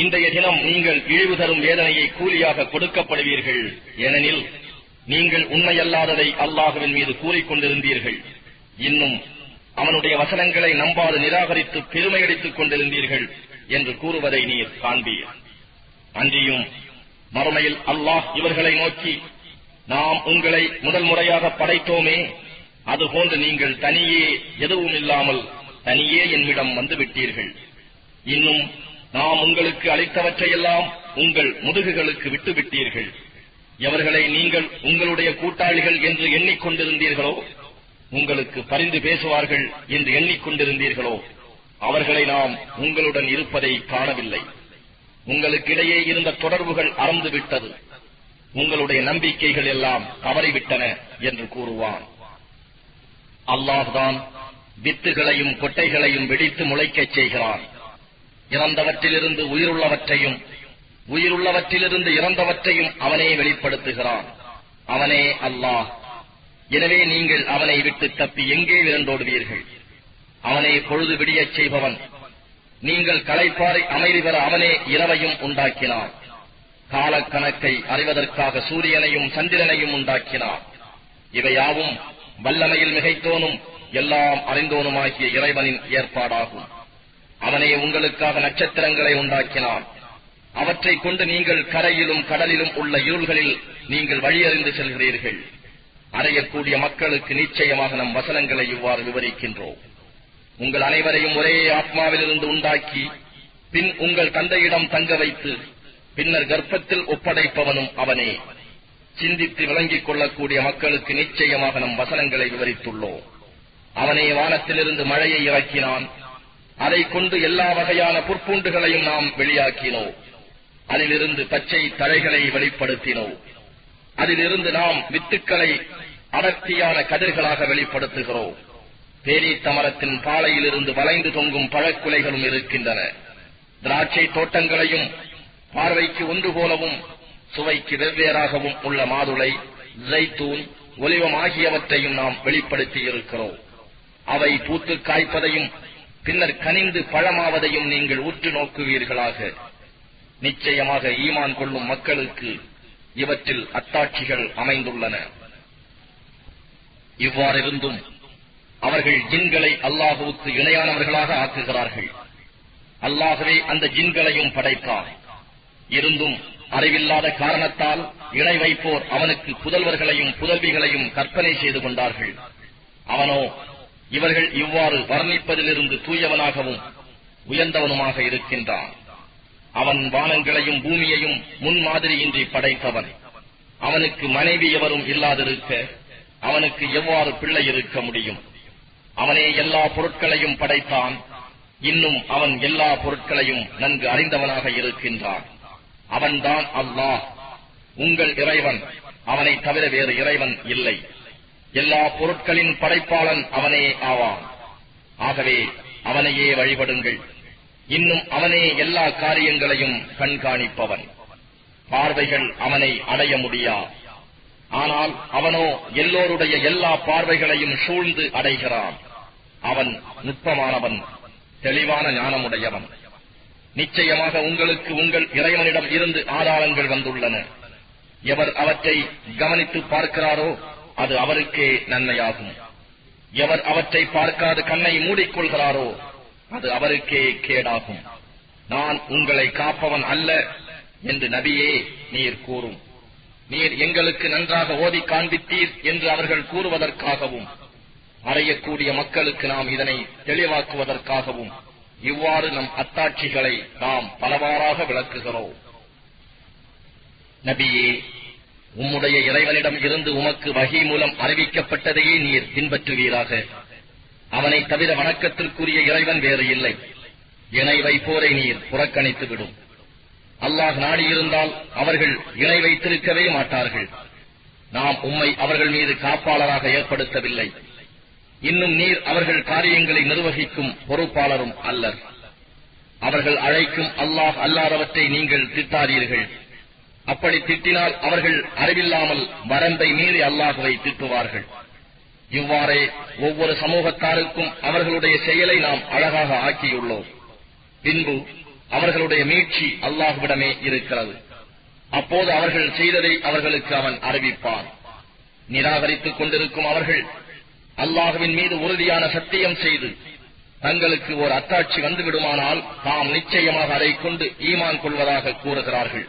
இன்றைய தினம் நீங்கள் இழிவு தரும் வேதனையை கூலியாக கொடுக்கப்படுவீர்கள், ஏனெனில் நீங்கள் உண்மையல்லாததை அல்லாஹுவின் மீது கூறிக்கொண்டிருந்தீர்கள். இன்னும் அவனுடைய வசனங்களை நம்பாது நிராகரித்து பெருமையடித்துக் கொண்டிருந்தீர்கள் என்று கூறுவதை நீர் காண்பீர். அன்றியும் மறுமையில் அல்லாஹ் இவர்களை நோக்கி, நாம் உங்களை முதல் முறையாக படைத்தோமே, அதுபோன்று நீங்கள் தனியே எதுவும் இல்லாமல் தனியே என்னிடம் வந்துவிட்டீர்கள். இன்னும் நாம் உங்களுக்கு அளித்தவற்றையெல்லாம் உங்கள் முதுகுகளுக்கு விட்டுவிட்டீர்கள். எவர்களை நீங்கள் உங்களுடைய கூட்டாளிகள் என்று எண்ணிக்கொண்டிருந்தீர்களோ, உங்களுக்கு பரிந்து பேசுவார்கள் என்று எண்ணிக்கொண்டிருந்தீர்களோ, அவர்களை நாம் உங்களுடன் இருப்பதை காணவில்லை. உங்களுக்கிடையே இருந்த தொடர்புகள் அறந்துவிட்டது. உங்களுடைய நம்பிக்கைகள் எல்லாம் தவறிவிட்டன என்று கூறுவான். அல்லாஹ்தான் வித்துகளையும் கொட்டைகளையும் வெடித்து முளைக்கச் செய்கிறான். இறந்தவற்றிலிருந்து உயிருள்ளவற்றையும் உயிருள்ளவற்றிலிருந்து இறந்தவற்றையும் அவனே வெளிப்படுத்துகிறான். அவனே அல்லாஹ். எனவே நீங்கள் அவனை விட்டு தப்பி எங்கே விரண்டோடுவீர்கள்? அவனே பொழுது விடியச் செய்பவன். நீங்கள் களைப்பாறை அமைதி பெற அவனே இரவையும் உண்டாக்கினார். காலக்கணக்கை அறிவதற்காக சூரியனையும் சந்திரனையும் உண்டாக்கினார். இவையாவும் வல்லமையில் மிகைத்தோனும் எல்லாம் அறிந்தோனுமாகிய இறைவனின் ஏற்பாடாகும். அவனே உங்களுக்காக நட்சத்திரங்களை உண்டாக்கினார். அவற்றை கொண்டு நீங்கள் கரையிலும் கடலிலும் உள்ள இருள்களில் நீங்கள் வழியறிந்து செல்கிறீர்கள். அறையக்கூடிய மக்களுக்கு நிச்சயமாக நம் வசனங்களை இவ்வாறு விவரிக்கின்றோம். உங்கள் அனைவரையும் ஒரே ஆத்மாவிலிருந்து உண்டாக்கி பின் உங்கள் தந்தையிடம் தங்க வைத்து பின்னர் கர்ப்பத்தில் ஒப்படைப்பவனும் அவனே. சிந்தித்து விளங்கிக் கொள்ளக்கூடிய மக்களுக்கு நிச்சயமாக நம் வசனங்களை விவரித்துள்ளோம். அவனே வானத்திலிருந்து மழையை இறக்கினான். அதை கொண்டு எல்லா வகையான புற்பூண்டுகளையும் நாம் வெளியாக்கினோம். அதிலிருந்து பச்சை தழைகளை வெளிப்படுத்தினோம். அதிலிருந்து நாம் வித்துக்களை அடர்த்தியான கதிர்களாக வெளிப்படுத்துகிறோம். பேரீத்த மரத்தின் பாலையிலிருந்து வளைந்து தொங்கும் பழக்குலைகளும் இருக்கின்றன. திராட்சை தோட்டங்களையும் பார்வைக்கு ஒன்று போலவும் சுவைக்கு வெவ்வேறாகவும் உள்ள மாதுளை, ஜைத்தூன், ஒலிவம் ஆகியவற்றையும் நாம் வெளிப்படுத்தி இருக்கிறோம். அவை பூத்து காய்ப்பதையும் பின்னர் கனிந்து பழமாவதையும் நீங்கள் உற்று நோக்குவீர்களாக. நிச்சயமாக ஈமான் கொள்ளும் மக்களுக்கு இவற்றில் அத்தாட்சிகள் அமைந்துள்ளன. இவ்வாறிருந்தும் அவர்கள் ஜின்களை அல்லாஹுவுக்கு இணையானவர்களாக ஆக்குகிறார்கள். அல்லாஹ்வே அந்த ஜின்களையும் படைத்தார். இருந்தும் அறிவில்லாத காரணத்தால் இணை வைப்போர் அவனுக்கு புதல்வர்களையும் புதல்விகளையும் கற்பனை செய்து கொண்டார்கள். அவனோ இவர்கள் இவ்வாறு வர்ணிப்பதிலிருந்து தூயவனாகவும் உயர்ந்தவனுமாக இருக்கின்றான். அவன் வானங்களையும் பூமியையும் முன்மாதிரியின்றி படைத்தவன். அவனுக்கு மனைவி எவரும் இல்லாதிருக்க அவனுக்கு எவ்வாறு பிள்ளை இருக்க முடியும்? அவனே எல்லா பொருட்களையும் படைத்தான். இன்னும் அவன் எல்லா பொருட்களையும் நன்கு அறிந்தவனாக இருக்கின்றான். அவன்தான் அல்லாஹ், உங்கள் இறைவன். அவனை தவிர வேறு இறைவன் இல்லை. எல்லா பொருட்களின் படைப்பாளன் அவனே ஆவான். ஆகவே அவனையே வழிபடுங்கள். இன்னும் அவனே எல்லா காரியங்களையும் கண்காணிப்பவன். பார்வைகள் அவனை அடைய முடியா. ஆனால் அவனோ எல்லோருடைய எல்லா பார்வைகளையும் சூழ்ந்து அடைகிறான். அவன் நுட்பமானவன், தெளிவான ஞானமுடையவன். நிச்சயமாக உங்களுக்கு உங்கள் இறைவனிடம் இருந்து ஆதாரங்கள் வந்துள்ளன. எவர் அவற்றை கவனித்து பார்க்கிறாரோ அது அவருக்கே நன்மையாகும். எவர் அவற்றை பார்க்காது கண்ணை மூடிக்கொள்கிறாரோ அது அவருக்கே கேடாகும். நான் உங்களை காப்பவன் அல்ல என்று நபியே நீர் கூறும். நீர் எங்களுக்கு நன்றாக ஓதி காண்பித்தீர் என்று அவர்கள் கூறுவதற்காகவும் அறையக்கூடிய மக்களுக்கு நாம் இதனை தெளிவாக்குவதற்காகவும் இவ்வாறு நம் அத்தாட்சிகளை நாம் பலவாறாக விளக்குகிறோம். நபியே, உம்முடைய இறைவனிடம் இருந்து உமக்கு வஹி மூலம் அறிவிக்கப்பட்டதையே நீர் பின்பற்றுவீராக. அவனை தவிர வணக்கத்திற்குரிய இறைவன் வேறு இல்லை. இணை வைப்போரை நீர் புறக்கணித்துவிடும். அல்லாஹ் நாடியிருந்தால் அவர்கள் இணை வைத்திருக்கவே மாட்டார்கள். நாம் உம்மை அவர்கள் மீது காப்பாளராக ஏற்படுத்தவில்லை. இன்னும் நீர் அவர்கள் காரியங்களை நிர்வகிக்கும் பொறுப்பாளரும் அல்லர். அவர்கள் அழைக்கும் அல்லாஹ் அல்லாதவற்றை நீங்கள் திட்டாதீர்கள். அப்படி திட்டினால் அவர்கள் அறிவில்லாமல் வரம்பை மீறி அல்லாஹுவை திட்டுவார்கள். இவ்வாறே ஒவ்வொரு சமூகத்தாருக்கும் அவர்களுடைய செயலை நாம் அழகாக ஆக்கியுள்ளோம். பின்பு அவர்களுடைய மீட்சி அல்லாஹ்விடமே இருக்கிறது. அப்போது அவர்கள் செய்ததை அவர்களுக்கு அவன் அறிவிப்பான். நிராகரித்துக் கொண்டிருக்கும் அவர்கள் அல்லாஹ்வின் மீது உறுதியான சத்தியம் செய்து தங்களுக்கு ஒரு அத்தாட்சி வந்துவிடுமானால் தாம் நிச்சயமாக அதை கொண்டு ஈமான் கொள்வதாக கூறுகிறார்கள்.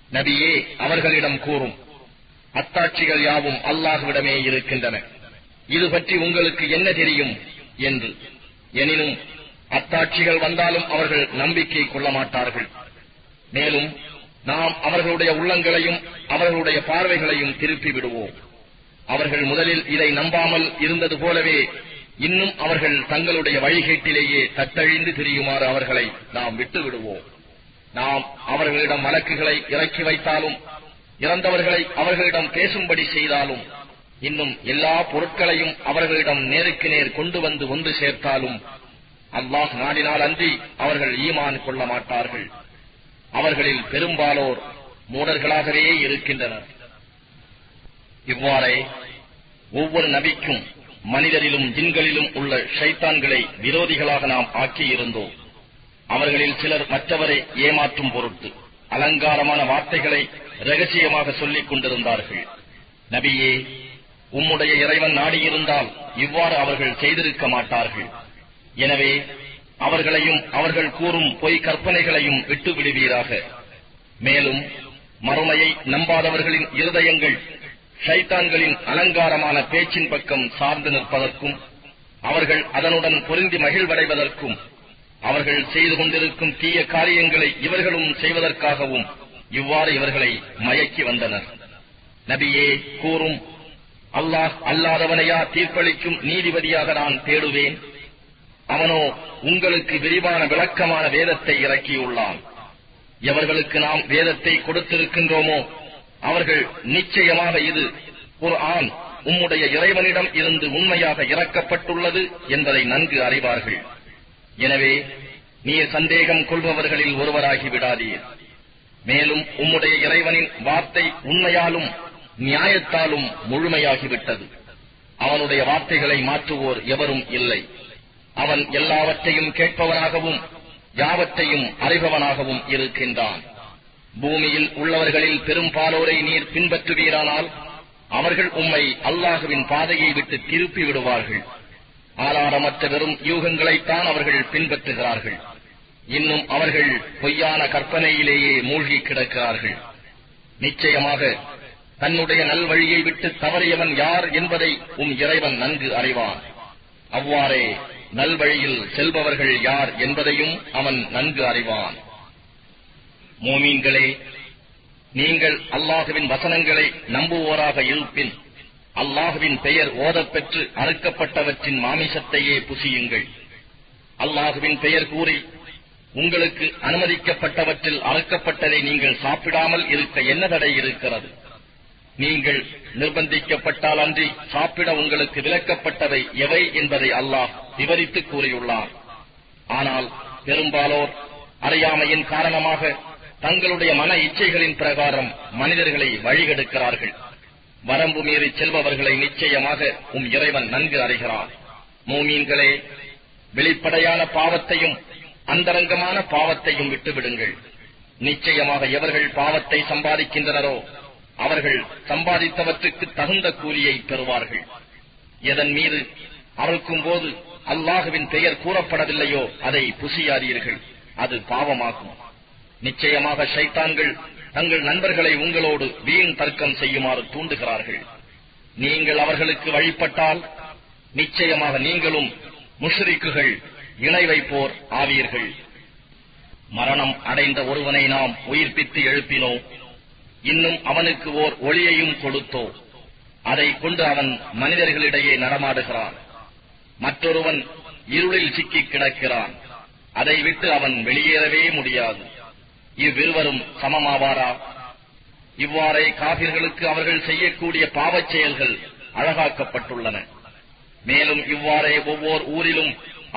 நபியே, அவர்களிடம் கூறும், அத்தாட்சிகள் யாவும் அல்லாஹ்விடமே இருக்கின்றன. இது பற்றி உங்களுக்கு என்ன தெரியும் என்று. எனினும் அத்தாட்சிகள் வந்தாலும் அவர்கள் நம்பிக்கை கொள்ள மாட்டார்கள். மேலும் நாம் அவர்களுடைய உள்ளங்களையும் அவர்களுடைய பார்வைகளையும் திருப்பி விடுவோம். அவர்கள் முதலில் இதை நம்பாமல் இருந்தது போலவே இன்னும் அவர்கள் தங்களுடைய வழிகேட்டிலேயே தத்தழிந்து திரியுமாறு அவர்களை நாம் விட்டு விடுவோம். நாம் அவர்களிடம் வழக்குகளை இறக்கி வைத்தாலும், இறந்தவர்களை அவர்களிடம் பேசும்படி செய்தாலும், இன்னும் எல்லா பொருட்களையும் அவர்களிடம் நேருக்கு நேர் கொண்டு வந்து ஒன்று சேர்த்தாலும், அல்லாஹ் நாடினால் அன்றி அவர்கள் ஈமான் கொள்ள மாட்டார்கள். அவர்களில் பெரும்பாலோர் மூடர்களாகவே இருக்கின்றனர். இவ்வாறே ஒவ்வொரு நபிக்கும் மனிதரிலும் ஜின்களிலும் உள்ள ஷைத்தான்களை விரோதிகளாக நாம் ஆக்கியிருந்தோம். அவர்களில் சிலர் மற்றவரை ஏமாற்றும் பொருட்டு அலங்காரமான வார்த்தைகளை ரகசியமாக சொல்லிக் கொண்டிருந்தார்கள். நபியே, உம்முடைய இறைவன் நாடியிருந்தால் இவ்வாறு அவர்கள் செய்திருக்க மாட்டார்கள். எனவே அவர்களையும் அவர்கள் கூறும் பொய் கற்பனைகளையும் விட்டு விடுவீராக. மேலும் மறுமையை நம்பாதவர்களின் இருதயங்கள் ஷைத்தான்களின் அலங்காரமான பேச்சின் பக்கம் சார்ந்து நிற்பதற்கும், அவர்கள் அதனுடன் பொருந்தி மகிழ்வடைவதற்கும், அவர்கள் செய்து கொண்டிருக்கும் தீய காரியங்களை இவர்களும் செய்வதற்காகவும் இவ்வாறு இவர்களை மயக்கி வந்தனர். நபியே, கூறும், அல்லாஹ் அல்லாதவனையா தீர்ப்பளிக்கும் நீதிபதியாக நான் தேடுவேன்? அவனோ உங்களுக்கு விரிவான விளக்கமான வேதத்தை இறக்கியுள்ளான். எவர்களுக்கு நாம் வேதத்தை கொடுத்திருக்கின்றோமோ அவர்கள் நிச்சயமாக இது குர்ஆன் உம்முடைய இறைவனிடம் இருந்து உண்மையாக இறக்கப்பட்டுள்ளது என்பதை நன்கு அறிவார்கள். எனவே நீர் சந்தேகம் கொள்பவர்களில் ஒருவராகி விடாதீர். மேலும் உம்முடைய இறைவனின் வார்த்தை உண்மையாலும் நியாயத்தாலும் முழுமையாகிவிட்டது. அவனுடைய வார்த்தைகளை மாற்றுவோர் எவரும் இல்லை. அவன் எல்லாவற்றையும் கேட்பவனாகவும் யாவற்றையும் அறிபவனாகவும் இருக்கின்றான். பூமியில் உள்ளவர்களில் பெரும்பாலோரை நீர் பின்பற்றுவீரானால் அவர்கள் உம்மை அல்லாஹுவின் பாதையை விட்டு திருப்பி விடுவார்கள். ஆதாரமற்ற வெறும் யூகங்களைத்தான் அவர்கள் பின்பற்றுகிறார்கள். இன்னும் அவர்கள் பொய்யான கற்பனையிலேயே மூழ்கி கிடக்கிறார்கள். நிச்சயமாக தன்னுடைய நல்வழியை விட்டு தவறியவன் யார் என்பதை உம் இறைவன் நன்கு அறிவான். அவ்வாறே நல்வழியில் செல்பவர்கள் யார் என்பதையும் அவன் நன்கு அறிவான். மோமீன்களே, நீங்கள் அல்லாஹுவின் வசனங்களை நம்புவோராக இருப்பின் அல்லாஹுவின் பெயர் ஓதப்பெற்று அறுக்கப்பட்டவற்றின் மாமிசத்தையே புசியுங்கள். அல்லாஹுவின் பெயர் கூறி உங்களுக்கு அனுமதிக்கப்பட்டவற்றில் அறுக்கப்பட்டதை நீங்கள் சாப்பிடாமல் இருக்க என்ன தடை இருக்கிறது? நீங்கள் நிர்பந்திக்கப்பட்டால் அன்றி சாப்பிட உங்களுக்கு விலக்கப்பட்டவை எவை என்பதை அல்லாஹ் விவரித்து கூறியுள்ளார். ஆனால் பெரும்பாலோர் அறியாமையின் காரணமாக தங்களுடைய மன இச்சைகளின் பிரகாரம் மனிதர்களை வழிகெடுக்கிறார்கள். வரம்பு மீறி செல்பவர்களை நிச்சயமாக உம் இறைவன் நன்கு அறிகிறார். மூமீன்களே, வெளிப்படையான பாவத்தையும் அந்தரங்கமான பாவத்தையும் விட்டுவிடுங்கள். நிச்சயமாக எவர்கள் பாவத்தை சம்பாதிக்கின்றனரோ அவர்கள் சம்பாதித்தவற்றுக்கு தகுந்த கூலியை பெறுவார்கள். எதன் மீது அறுக்கும் போது அல்லாஹுவின் பெயர் கூறப்படவில்லையோ அதை புசியாதீர்கள், அது பாவமாகும். நிச்சயமாக ஷைத்தான்கள் தங்கள் நண்பர்களை உங்களோடு வீண் தர்க்கம் செய்யுமாறு தூண்டுகிறார்கள். நீங்கள் அவர்களுக்கு வழிபட்டால் நிச்சயமாக நீங்களும் முஷ்ரிக்குகள், இணை வைப்போர் ஆவீர்கள். மரணம் அடைந்த ஒருவனை நாம் உயிர்ப்பித்து எழுப்பினோ, இன்னும் அவனுக்கு ஓர் ஒளியையும் கொடுத்தோ, அதை கொண்டு அவன் மனிதர்களிடையே நடமாடுகிறான். மற்றொருவன் இருளில் சிக்கிக் கிடக்கிறான், அதை விட்டு அவன் வெளியேறவே முடியாது. இவ்விருவரும் சமமாவாரா? இவ்வாறே காபிர்களுக்கு அவர்கள் செய்யக்கூடிய பாவச் செயல்கள் அழகாக்கப்பட்டுள்ளன. மேலும் இவ்வாறே ஒவ்வொரு ஊரிலும்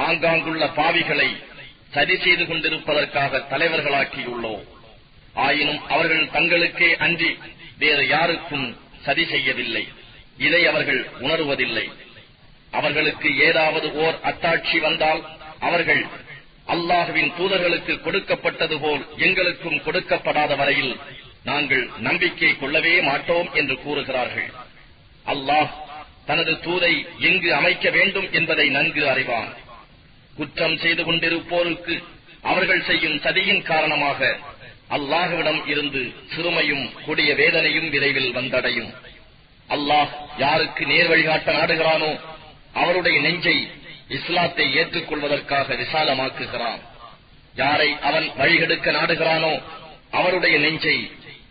ஆங்காங்குள்ள பாவிகளை சரி செய்து கொண்டிருப்பதற்காக தலைவர்களாக்கியுள்ளோம். ஆயினும் அவர்கள் தங்களுக்கே அன்றி வேறு யாருக்கும் சதி செய்யவில்லை. இதை அவர்கள் உணர்வதில்லை. அவர்களுக்கு ஏதாவது ஓர் அத்தாட்சி வந்தால் அவர்கள் அல்லாஹுவின் தூதர்களுக்கு கொடுக்கப்பட்டது போல் எங்களுக்கும் கொடுக்கப்படாத வரையில் நாங்கள் நம்பிக்கை கொள்ளவே மாட்டோம் என்று கூறுகிறார்கள். அல்லாஹ் தனது தூதை எங்கு அமைக்க வேண்டும் என்பதை நன்கு அறிவான். குற்றம் செய்து கொண்டிருப்போருக்கு அவர்கள் செய்யும் சதியின் காரணமாக அல்லாஹுவிடம் இருந்து சிறுமையும் கொடிய வேதனையும் விரைவில் வந்தடையும். அல்லாஹ் யாருக்கு நேர் வழிகாட்ட நாடுகிறானோ அவருடைய நெஞ்சை இஸ்லாத்தை ஏற்றுக்கொள்வதற்காக விசாலமாக்குகிறான். யாரை அவன் வழிகெடுக்க நாடுகிறானோ அவருடைய நெஞ்சை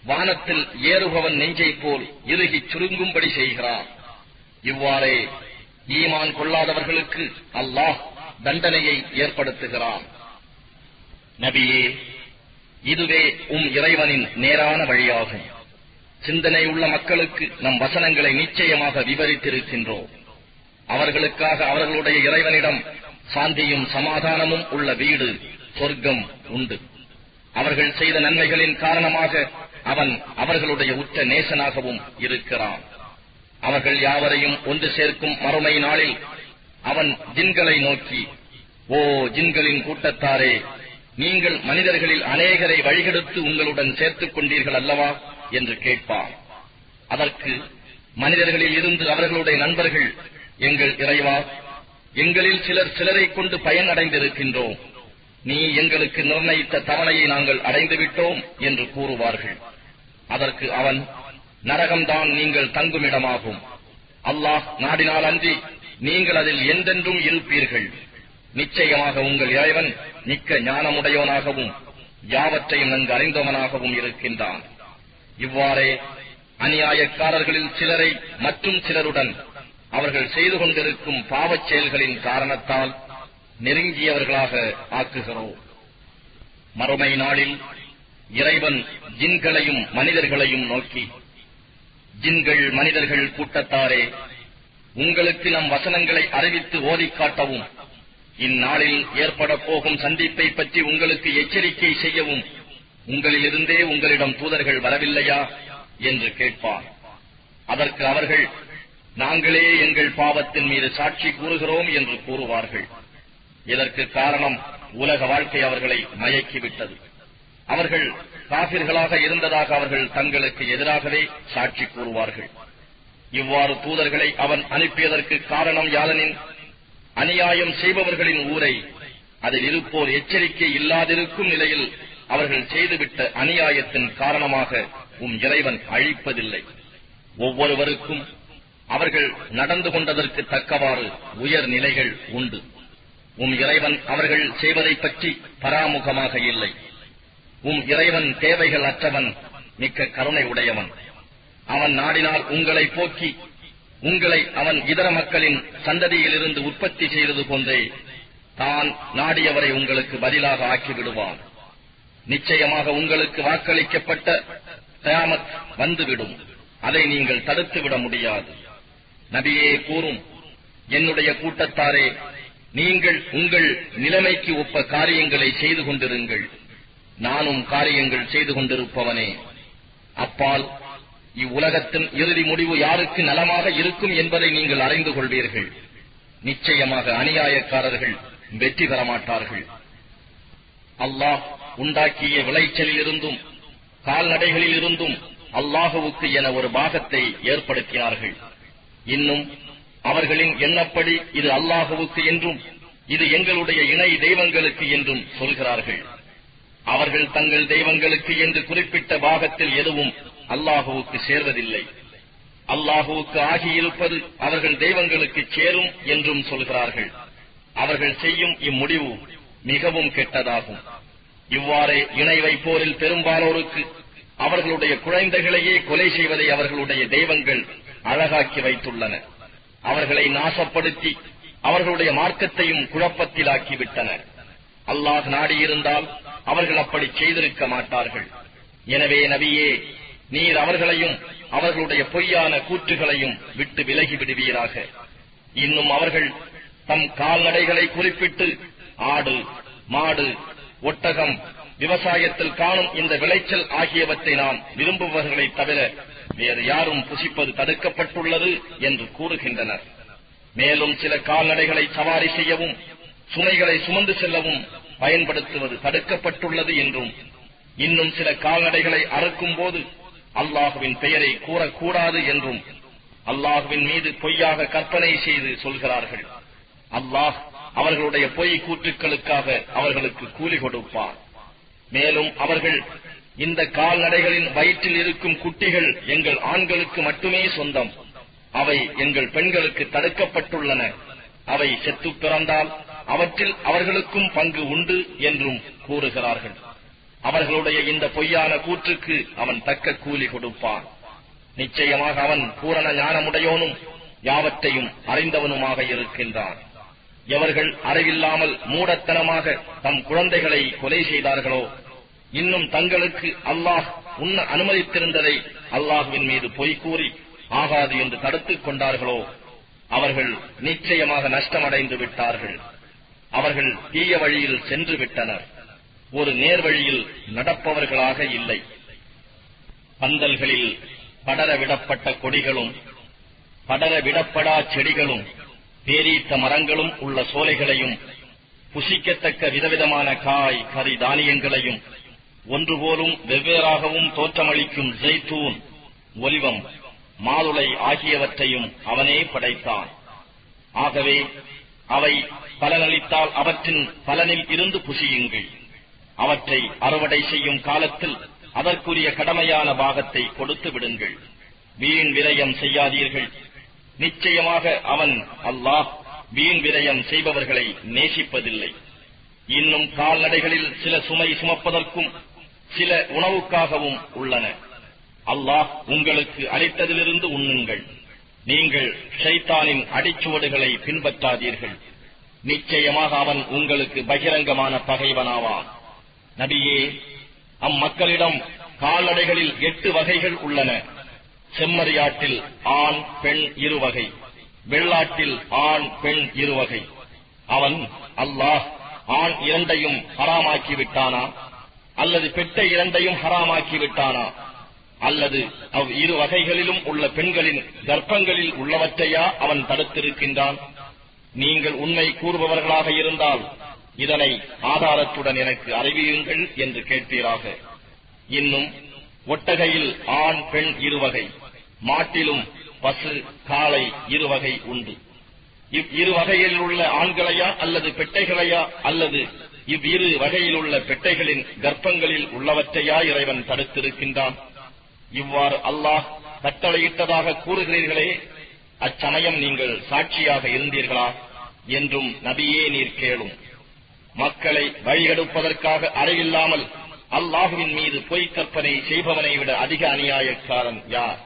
வானத்தில் ஏறுபவன் நெஞ்சை போல் இறுகிச் சுருங்கும்படி செய்கிறான். இவ்வாறே ஈமான் கொள்ளாதவர்களுக்கு அல்லாஹ் தண்டனையை ஏற்படுத்துகிறான். நபியே, இதுவே இறைவனின் நேரான வழியாகும். சிந்தனை உள்ள மக்களுக்கு நம் வசனங்களை நிச்சயமாக விவரித்திருக்கின்றோம். அவர்களுக்காக அவர்களுடைய இறைவனிடம் சாந்தியும் சமாதானமும் உள்ள வீடு சொர்க்கம் உண்டு. அவர்கள் செய்த நன்மைகளின் காரணமாக அவன் அவர்களுடைய உற்ற நேசனாகவும் இருக்கிறான். அவர்கள் யாவரையும் ஒன்று சேர்க்கும் மறுமை நாளில் அவன் ஜின்களை நோக்கி, ஓ ஜின்களின் கூட்டத்தாரே, நீங்கள் மனிதர்களில் அநேகரை வழிகெடுத்து உங்களுடன் சேர்த்துக் கொண்டீர்கள் அல்லவா என்று கேட்பான். அதற்கு மனிதர்களில் இருந்து அவர்களுடைய நண்பர்கள், எங்கள் இறைவா, எங்களில் சிலரை கொண்டு பயன் அடைந்திருக்கின்றோம். நீ எங்களுக்கு நிர்ணயித்த தவணையை நாங்கள் அடைந்துவிட்டோம் என்று கூறுவார்கள். அதற்கு அவன், நரகம்தான் நீங்கள் தங்குமிடமாகும். அல்லாஹ் நாடினால் அன்றி நீங்கள் அதில் என்றென்றும் இருப்பீர்கள். நிச்சயமாக உங்கள் இறைவன் மிக்க ஞானமுடையவனாகவும் யாவற்றையும் நன்கு அறிந்தவனாகவும் இருக்கின்றான். இவ்வாறே அநியாயக்காரர்களில் சிலரை மற்றும் சிலருடன் அவர்கள் செய்து கொண்டிருக்கும் பாவச் செயல்களின் காரணத்தால் நெருங்கியவர்களாக ஆக்குகிறோம். மறுமை நாளில் இறைவன் ஜின்களையும் மனிதர்களையும் நோக்கி, ஜின்கள் மனிதர்கள் கூட்டத்தாரே, உங்களுக்கு நம் வசனங்களை அறிவித்து ஓதிக் காட்டவும், இந்நாளில் ஏற்பட போகும் சந்திப்பை பற்றி உங்களுக்கு எச்சரிக்கை செய்யவும் உங்களிலிருந்தே உங்களிடம் தூதர்கள் வரவில்லையா என்று கேட்பார். அதற்கு அவர்கள், நாங்களே எங்கள் பாவத்தின் மீது சாட்சி கூறுகிறோம் என்று கூறுவார்கள். இதற்கு காரணம் உலக வாழ்க்கை அவர்களை மயக்கிவிட்டது. அவர்கள் காபிர்களாக இருந்ததாக அவர்கள் தங்களுக்கு எதிராகவே சாட்சி கூறுவார்கள். இவ்வாறு தூதர்களை அவன் அனுப்பியதற்கு காரணம் யாதெனின், அநியாயம் செய்பவர்களின் ஊரை அதில் இருப்போர் எச்சரிக்கை இல்லாதிருக்கும் நிலையில் அவர்கள் செய்துவிட்ட அநியாயத்தின் காரணமாக இறைவன் அழிப்பதில்லை. ஒவ்வொருவருக்கும் அவர்கள் நடந்து கொண்டதற்கு தக்கவாறு உயர் நிலைகள் உண்டு. இறைவன் அவர்கள் செய்வதை பற்றி பராமுகமாக இல்லை. இறைவன் தேவைகள் அற்றவன், மிக்க கருணை உடையவன். அவன் நாடினால் உங்களை போக்கி உங்களை அவன் இதர மக்களின் சந்ததியிலிருந்து உற்பத்தி செய்தது போன்றே தான் நாடியவரை உங்களுக்கு பதிலாக ஆக்கிவிடுவான். நிச்சயமாக உங்களுக்கு வாக்களிக்கப்பட்ட கியாமத் வந்துவிடும். அதை நீங்கள் தடுத்துவிட முடியாது. நபியே கூறும், என்னுடைய கூட்டத்தாரே, நீங்கள் உங்கள் நிலைமைக்கு ஒப்ப காரியங்களை செய்து கொண்டிருங்கள். நானும் காரியங்கள் செய்து கொண்டிருப்பவனே. அப்பால் இவ்வுலகத்தின் இறுதி முடிவு யாருக்கு நலமாக இருக்கும் என்பதை நீங்கள் அறிந்து கொள்வீர்கள். நிச்சயமாக அநியாயக்காரர்கள் வெற்றி பெற மாட்டார்கள். அல்லாஹ் உண்டாக்கிய விளைச்சலில் இருந்தும் கால்நடைகளில் இருந்தும் அல்லாஹுவுக்கு என ஒரு பாகத்தை ஏற்படுத்தினார்கள். இன்னும் அவர்களின் எண்ணப்படி இது அல்லாஹுவுக்கு என்றும் இது எங்களுடைய இணை தெய்வங்களுக்கு என்றும் சொல்கிறார்கள். அவர்கள் தங்கள் தெய்வங்களுக்கு என்று குறிப்பிட்ட பாகத்தில் எதுவும் அல்லாஹுவுக்கு சேர்வதில்லை. அல்லாஹுவுக்கு ஆகியிருப்பது அவர்கள் தெய்வங்களுக்கு சேரும் என்றும் சொல்கிறார்கள். அவர்கள் செய்யும் இம்முடிவு மிகவும் கெட்டதாகும். இவ்வாறே இணை வைப்போரில் பெரும்பாலோருக்கு அவர்களுடைய குழந்தைகளையே கொலை செய்வதை அவர்களுடைய தெய்வங்கள் அழகாக்கி வைத்துள்ளன. அவர்களை நாசப்படுத்தி அவர்களுடைய மார்க்கத்தையும் குழப்பத்திலாக்கிவிட்டன. அல்லாஹ் நாடியிருந்தால் அவர்கள் அப்படி செய்திருக்க மாட்டார்கள். எனவே நபியே, நீர் அவர்களையும் அவர்களுடைய பொய்யான கூற்றுகளையும் விட்டு விலகி விடுவீராக. இன்னும் அவர்கள் தம் கால்நடைகளை குறிப்பிட்டு ஆடு, மாடு, ஒட்டகம், விவசாயத்தில் காணும் இந்த விளைச்சல் ஆகியவற்றை நாம் விரும்புபவர்களை தவிர வேறு யாரும் புசிப்பது தடுக்கப்பட்டுள்ளது என்று கூறுகின்றனர். மேலும் சில கால்நடைகளை சவாரி செய்யவும் சுமைகளை சுமந்து செல்லவும் பயன்படுத்துவது தடுக்கப்பட்டுள்ளது என்றும், இன்னும் சில கால்நடைகளை அறுக்கும் போது அல்லாஹுவின் பெயரை கூறக்கூடாது என்றும் அல்லாஹுவின் மீது பொய்யாக கற்பனை செய்து சொல்கிறார்கள். அல்லாஹ் அவர்களுடைய பொய் கூற்றுக்களுக்காக அவர்களுக்கு கூலி கொடுப்பார். மேலும் அவர்கள், இந்த கால்நடைகளின் வயிற்றில் இருக்கும் குட்டிகள் எங்கள் ஆண்களுக்கு மட்டுமே சொந்தம், அவை எங்கள் பெண்களுக்கு தடுக்கப்பட்டுள்ளன, அவை செத்து பிறந்தால் அவற்றில் அவர்களுக்கும் பங்கு உண்டு என்றும் கூறுகிறார்கள். அவர்களுடைய இந்த பொய்யான கூற்றுக்கு அவன் தக்க கூலி கொடுப்பான். நிச்சயமாக அவன் பூரண ஞானமுடையோனும் யாவற்றையும் அறிந்தவனுமாக இருக்கின்றான். எவர்கள் அறிவில்லாமல் மூடத்தனமாக தம் குழந்தைகளை கொலை செய்தார்களோ, இன்னும் தங்களுக்கு அல்லாஹ் உண்ண அனுமதித்திருந்ததை அல்லாஹ்வின் மீது பொய் கூறி ஆகாது என்று தடுத்துக் கொண்டார்களோ, அவர்கள் நிச்சயமாக நஷ்டமடைந்து விட்டார்கள். அவர்கள் தீய வழியில் சென்று விட்டனர், ஒரு நேர்வழியில் நடப்பவர்களாக இல்லை. பந்தல்களில் படரவிடப்பட்ட கொடிகளும் படரவிடப்படா செடிகளும் பேரீத்த மரங்களும் உள்ள சோலைகளையும் புசிக்கத்தக்க விதவிதமான காய் கறி தானியங்களையும் ஒன்றுபோலும் வெவ்வேறாகவும் தோற்றமளிக்கும் ஜெய்தூன், ஒலிவம், மாதுளை ஆகியவற்றையும் அவனே படைத்தான். ஆகவே அவை பலனளித்தால் அவற்றின் பலனில் இருந்து புசியுங்கள். அவற்றை அறுவடை செய்யும் காலத்தில் அதற்குரிய கடமையான பாகத்தை கொடுத்து விடுங்கள். வீண் விரயம் செய்யாதீர்கள். நிச்சயமாக அவன் அல்லாஹ் வீண் விரயம் செய்பவர்களை நேசிப்பதில்லை. இன்னும் கால்நடைகளில் சில சுமை சுமப்பதற்கும் சில உணவுக்காகவும் உள்ளன. அல்லாஹ் உங்களுக்கு அளித்ததிலிருந்து உண்ணுங்கள். நீங்கள் ஷைத்தானின் அடிச்சுவடுகளை பின்பற்றாதீர்கள். நிச்சயமாக அவன் உங்களுக்கு பகிரங்கமான பகைவனாவான். நபியே, அம்மக்களிடம் கால்நடைகளில் 8 வகைகள் உள்ளன. செம்மறியாட்டில் ஆண் பெண் 2 வகை, வெள்ளாட்டில் ஆண் பெண் 2 வகை. அவன் அல்லாஹ் ஆண் 2ஐயும் ஹராமாக்கி விட்டானா, அல்லது பெட்டை 2ஐயும் ஹராமாக்கி விட்டானா, அல்லது அவ் 2 வகைகளிலும் உள்ள பெண்களின் கர்ப்பங்களில் உள்ளவற்றையா அவன் தடுத்திருக்கின்றான்? நீங்கள் உண்மை கூறுபவர்களாக இருந்தால் இதனை ஆதாரத்துடன் எனக்கு அறிவியுங்கள் என்று கேட்பீராக. இன்னும் ஒட்டகையில் ஆண் பெண் 2 வகை, மாட்டிலும் பசு காளை 2 வகை உண்டு. இவ்2 வகையில் உள்ள ஆண்களையா அல்லது பெட்டைகளையா, அல்லது இவ்2 வகையில் உள்ள பெட்டைகளின் கர்ப்பங்களில் உள்ளவற்றையா இறைவன் தடுத்திருக்கின்றான்? இவ்வாறு அல்லாஹ் கட்டளையிட்டதாக கூறுகிறீர்களே, அச்சமயம் நீங்கள் சாட்சியாக இருந்தீர்களா என்றும் நபியே நீர் கேளும். மக்களை வழிகெடுப்பதற்காக அறிவில்லாமல் அல்லாஹுவின் மீது பொய் கற்பனை செய்பவனை விட அதிக அநியாயக்காரன் யார்?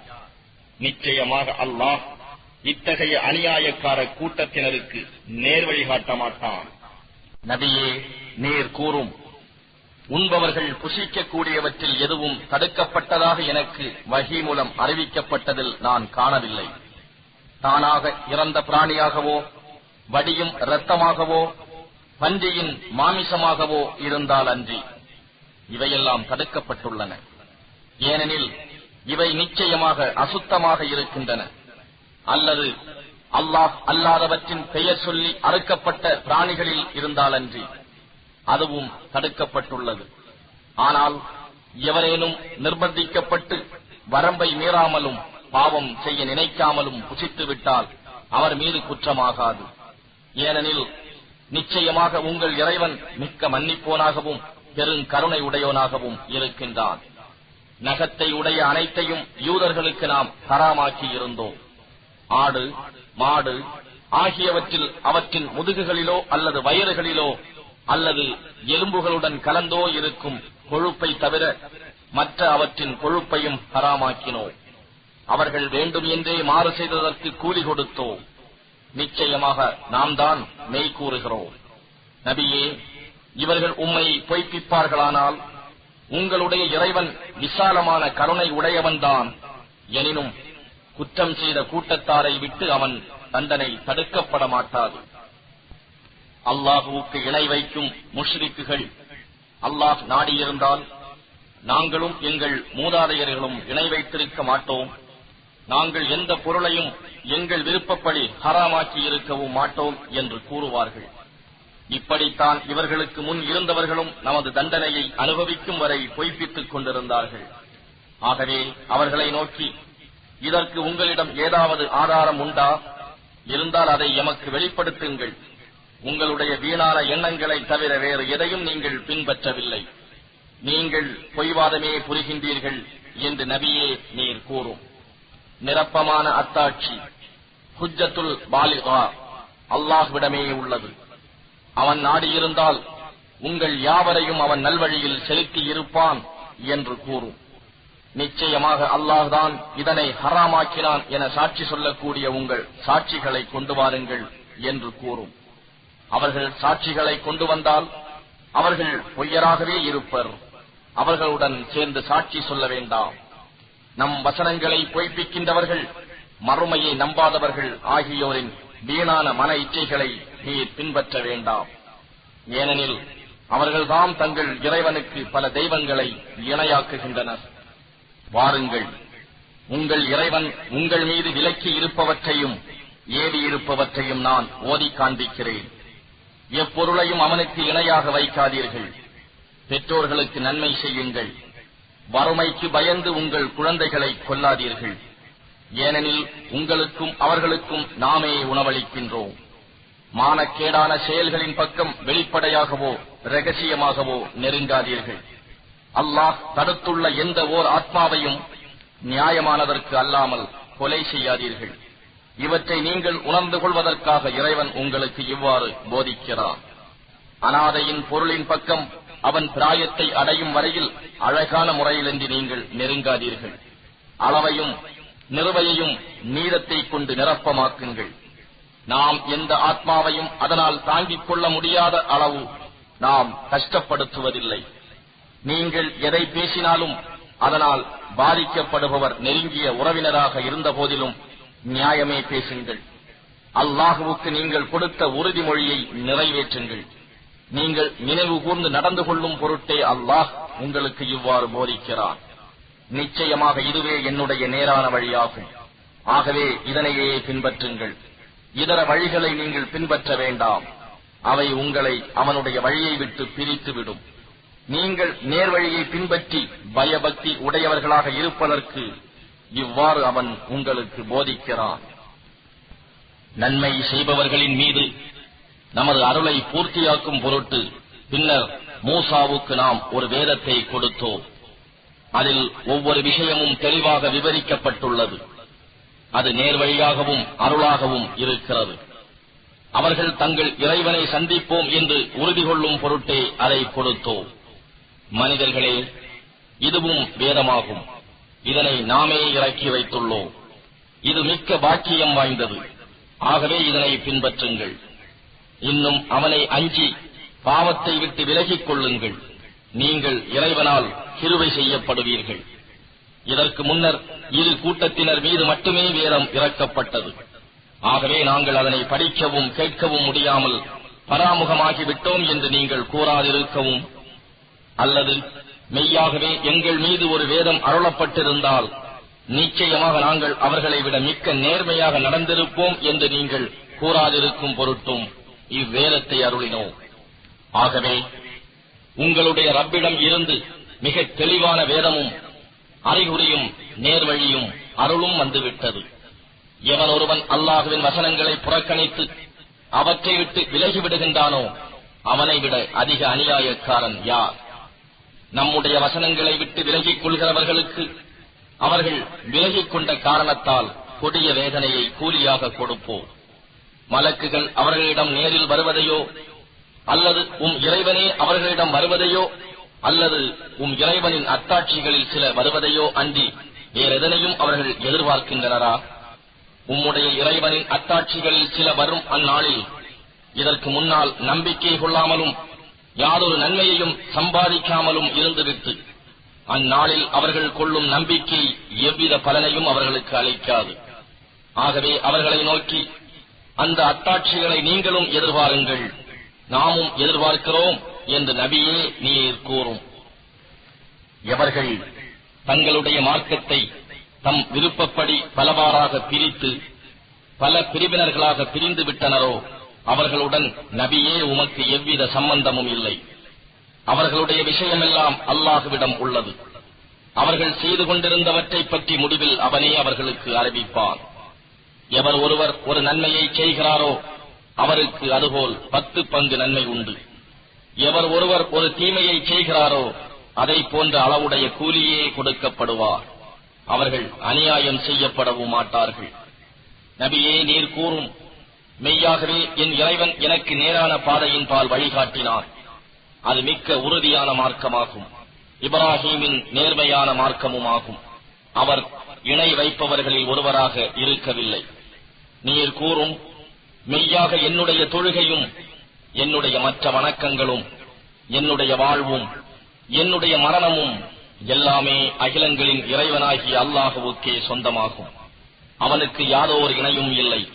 நிச்சயமாக அல்லாஹ் இத்தகைய அநியாயக்கார கூட்டத்தினருக்கு நேர் வழிகாட்ட மாட்டான். நபியே, நீர் கூறும், உண்பவர்கள் புசிக்கக்கூடியவற்றில் எதுவும் தடுக்கப்பட்டதாக எனக்கு வஹி மூலம் அறிவிக்கப்பட்டதில் நான் காணவில்லை. தானாக இறந்த பிராணியாகவோ, வடியும் இரத்தமாகவோ, பன்றியின் மாமிசமாகவோ இருந்தால் அன்றி இவையெல்லாம் தடுக்கப்பட்டுள்ளன. ஏனெனில் இவை நிச்சயமாக அசுத்தமாக இருக்கின்றன. அல்லது அல்லாஹ் அல்லாதவற்றின் பெயர் சொல்லி அறுக்கப்பட்ட பிராணிகளில் இருந்தாலன்றி அதுவும் தடுக்கப்பட்டுள்ளது. ஆனால் எவரேனும் நிர்பந்திக்கப்பட்டு வரம்பை மீறாமலும் பாவம் செய்ய நினைக்காமலும் புசித்துவிட்டால் அவர் மீது குற்றமாகாது. ஏனெனில் நிச்சயமாக உங்கள் இறைவன் மிக்க மன்னிப்போனாகவும் பெருங்கருணை உடையோனாகவும் இருக்கின்றான். நகத்தை உடைய அனைத்தையும் யூதர்களுக்கு நாம் ஹராமாக்கி இருந்தோம். ஆடு, மாடு ஆகியவற்றில் அவற்றின் முதுகுகளிலோ அல்லது வயிறுகளிலோ அல்லது எலும்புகளுடன் கலந்தோ இருக்கும் கொழுப்பை தவிர மற்ற அவற்றின் கொழுப்பையும் ஹராமாக்கினோம். அவர்கள் வேண்டும் என்றே மாறு செய்ததற்கு கூலி கொடுத்தோம். நிச்சயமாக நாம் தான் மெய் கூறுகிறோம். நபியே, இவர்கள் உம்மை பொய்ப்பிப்பார்களானால் உங்களுடைய இறைவன் விசாலமான கருணை உடையவன்தான். எனினும் குற்றம் செய்த கூட்டத்தாரை விட்டு அவன் தண்டனை தடுக்கப்பட மாட்டாது. அல்லாஹுவுக்கு இணை வைக்கும் முஷ்ரிக்குகள் அல்லாஹ் நாடியிருந்தால் நாங்களும் எங்கள் மூதாதையர்களும் இணை வைத்திருக்க மாட்டோம். நாங்கள் எந்த பொருளையும் எங்கள் விருப்பப்படி ஹராமாக்கி இருக்கவும் மாட்டோம் என்று கூறுவார்கள். இப்படித்தான் இவர்களுக்கு முன் இருந்தவர்களும் நமது தண்டனையை அனுபவிக்கும் வரை பொய்ப்பித்துக் கொண்டிருந்தார்கள். ஆகவே அவர்களை நோக்கி, இதற்கு உங்களிடம் ஏதாவது ஆதாரம் உண்டா? இருந்தால் அதை எமக்கு வெளிப்படுத்துங்கள். உங்களுடைய வீணான எண்ணங்களை தவிர வேறு எதையும் நீங்கள் பின்பற்றவில்லை. நீங்கள் பொய்வாதமே புரிகின்றீர்கள் என்று நபியே நீர் கூறும். நிரப்பமான அத்தாட்சி ஹுஜ்ஜத்துல் பாலிகா அல்லாஹ்விடமே உள்ளது. அவன் நாடியிருந்தால் உங்கள் யாவரையும் அவன் நல்வழியில் செலுத்தி இருப்பான் என்று கூறும். நிச்சயமாக அல்லாஹ்தான் இதனை ஹராமாக்கினான் என சாட்சி சொல்லக்கூடிய உங்கள் சாட்சிகளை கொண்டு வாருங்கள் என்று கூறும். அவர்கள் சாட்சிகளை கொண்டு வந்தால் அவர்கள் பொய்யராகவே இருப்பர். அவர்களுடன் சேர்ந்து சாட்சி சொல்ல வேண்டாம். நம் வசனங்களை பொய்ப்பிக்கின்றவர்கள், மறுமையை நம்பாதவர்கள் ஆகியோரின் வீணான மன இச்சைகளை நீர் பின்பற்ற வேண்டாம். ஏனெனில் அவர்கள்தாம் தங்கள் இறைவனுக்கு பல தெய்வங்களை இணையாக்குகின்றனர். வாருங்கள், உங்கள் இறைவன் உங்கள் மீது விலக்கி இருப்பவற்றையும் ஏவி இருப்பவற்றையும் நான் ஓதி காண்பிக்கிறேன். எப்பொருளையும் அவனுக்கு இணையாக வைக்காதீர்கள். பெற்றோர்களுக்கு நன்மை செய்யுங்கள். வறுமைக்கு பயந்து உங்கள் குழந்தைகளை கொல்லாதீர்கள். ஏனெனில் உங்களுக்கும் அவர்களுக்கும் நாமே உணவளிக்கின்றோம். மானக்கேடான செயல்களின் பக்கம் வெளிப்படையாகவோ இரகசியமாகவோ நெருங்காதீர்கள். அல்லாஹ் தடுத்துள்ள எந்த ஓர் ஆத்மாவையும் நியாயமானதற்கு அல்லாமல் கொலை செய்யாதீர்கள். இவற்றை நீங்கள் உணர்ந்து கொள்வதற்காக இறைவன் உங்களுக்கு இவ்வாறு போதிக்கிறார். அனாதையின் பொருளின் பக்கம் அவன் பிராயத்தை அடையும் வரையில் அழகான முறையிலின்றி நீங்கள் நெருங்காதீர்கள். அளவையும் நிறுவையையும் நீதத்தை கொண்டு நிரப்பமாக்குங்கள். நாம் எந்த ஆத்மாவையும் அதனால் தாங்கிக் கொள்ள முடியாத அளவு நாம் கஷ்டப்படுத்துவதில்லை. நீங்கள் எதை பேசினாலும் அதனால் பாதிக்கப்படுபவர் நெருங்கிய உறவினராக இருந்த போதிலும் நியாயமே பேசுங்கள். அல்லாஹுவுக்கு நீங்கள் கொடுத்த உறுதிமொழியை நிறைவேற்றுங்கள். நீங்கள் நினைவு கூர்ந்து நடந்து கொள்ளும் பொருட்டே அல்லாஹ் உங்களுக்கு இவ்வாறு போதிக்கிறான். நிச்சயமாக இதுவே என்னுடைய நேரான வழியாகும். ஆகவே இதனையே பின்பற்றுங்கள். இதர வழிகளை நீங்கள் பின்பற்ற வேண்டாம். அவை உங்களை அவனுடைய வழியை விட்டு பிரித்துவிடும். நீங்கள் நேர்வழியை பின்பற்றி பயபக்தி உடையவர்களாக இருப்பதற்கு இவ்வாறு அவன் உங்களுக்கு போதிக்கிறான். நன்மை செய்பவர்களின் மீது நமது அருளை பூர்த்தியாக்கும் பொருட்டு பின்னர் மூசாவுக்கு நாம் ஒரு வேதத்தை கொடுத்தோம். அதில் ஒவ்வொரு விஷயமும் தெளிவாக விவரிக்கப்பட்டுள்ளது. அது நேர்வழியாகவும் அருளாகவும் இருக்கிறது. அவர்கள் தங்கள் இறைவனை சந்திப்போம் என்று உறுதி கொள்ளும் பொருட்டே அதை கொடுத்தோம். மனிதர்களே, இதுவும் வேதமாகும். இதனை நாமே இறக்கி வைத்துள்ளோம். இது மிக்க பாக்கியம் வாய்ந்தது. ஆகவே இதனை பின்பற்றுங்கள். இன்னும் அவனை அஞ்சி பாவத்தை விட்டு விலகிக் கொள்ளுங்கள். நீங்கள் இறைவனால் கிருபை செய்யப்படுவீர்கள். இதற்கு முன்னர் இரு கூட்டத்தினர் மீது மட்டுமே வேதம் இறக்கப்பட்டது. ஆகவே நாங்கள் அதனை படிக்கவும் கேட்கவும் முடியாமல் பராமுகமாகிவிட்டோம் என்று நீங்கள் கூறாதிருக்கவும், அல்லது மெய்யாகவே எங்கள் மீது ஒரு வேதம் அருளப்பட்டிருந்தால் நிச்சயமாக நாங்கள் அவர்களை விட மிக்க நேர்மையாக நடந்திருப்போம் என்று நீங்கள் கூறாதிருக்கும் பொருட்டும் இவ்வேதத்தை அருளினோம். ஆகவே உங்களுடைய ரப்பிடம் இருந்து மிக தெளிவான வேதமும் அறிகுறியும் நேர்வழியும் அருளும் வந்துவிட்டது. எவன் ஒருவன் அல்லாஹுவின் வசனங்களை புறக்கணித்து அவற்றை விட்டு விலகிவிடுகின்றானோ அவனை விட அதிக அநியாயக்காரன் யார்? நம்முடைய வசனங்களை விட்டு விலகிக் கொள்கிறவர்களுக்கு அவர்கள் விலகிக் கொண்ட காரணத்தால் கொடிய வேதனையை கூலியாக கொடுப்போம். மலக்குகள் அவர்களிடம் நேரில் வருவதையோ, அல்லது இறைவனே அவர்களிடம் வருவதையோ, அல்லது இறைவனின் அத்தாட்சிகளில் சில வருவதையோ அன்றி வேறெதனையும் அவர்கள் எதிர்பார்க்கின்றனரா? உம்முடைய இறைவனின் அத்தாட்சிகளில் சில வரும் அந்நாளில் இதற்கு முன்னால் நம்பிக்கை கொள்ளாமலும் யாதொரு நன்மையையும் சம்பாதிக்காமலும் இருந்துவிட்டு அந்நாளில் அவர்கள் கொள்ளும் நம்பிக்கை எவ்வித பலனையும் அவர்களுக்கு அளிக்காது. ஆகவே அவர்களை நோக்கி, அந்த அத்தாட்சிகளை நீங்களும் எதிர்பாருங்கள், நாமும் எதிர்பார்க்கிறோம் என்று நபியே நீர் கூறும். எவர்கள் தங்களுடைய மார்க்கத்தை தம் விருப்பப்படி பலவாறாக பிரித்து பல பிரிவினர்களாக பிரிந்து விட்டனரோ அவர்களுடன் நபியே உமக்கு எவ்வித சம்பந்தமும் இல்லை. அவர்களுடைய விஷயமெல்லாம் அல்லாஹுவிடம் உள்ளது. அவர்கள் செய்து கொண்டிருந்தவற்றை பற்றி முடிவில் அவனே அவர்களுக்கு அறிவிப்பான். எவர் ஒருவர் ஒரு நன்மையை செய்கிறாரோ அவருக்கு அதுபோல் 10 பங்கு நன்மை உண்டு. எவர் ஒருவர் ஒரு தீமையை செய்கிறாரோ அதை போன்ற அளவுடைய கூலியே கொடுக்கப்படுவார். அவர்கள் அநியாயம் செய்யப்படவும் மாட்டார்கள். நபியே நீர் கூறும், மெய்யாகவே என் இறைவன் எனக்கு நேரான பாதையின் பால் வழிகாட்டினான். அது மிக்க உறுதியான மார்க்கமாகும். இப்ராஹீமின் நேர்மையான மார்க்கமுமாகும். அவர் இணை வைப்பவர்களில் ஒருவராக இருக்கவில்லை. நீர் கூறும், மெய்யாக என்னுடைய தொழுகையும் என்னுடைய மற்ற வணக்கங்களும் என்னுடைய வாழ்வும் என்னுடைய மரணமும் எல்லாமே அகிலங்களின் இறைவனாகிய அல்லாஹுவுக்கே சொந்தமாகும். அவனுக்கு யாதோர் இணையும் இல்லை.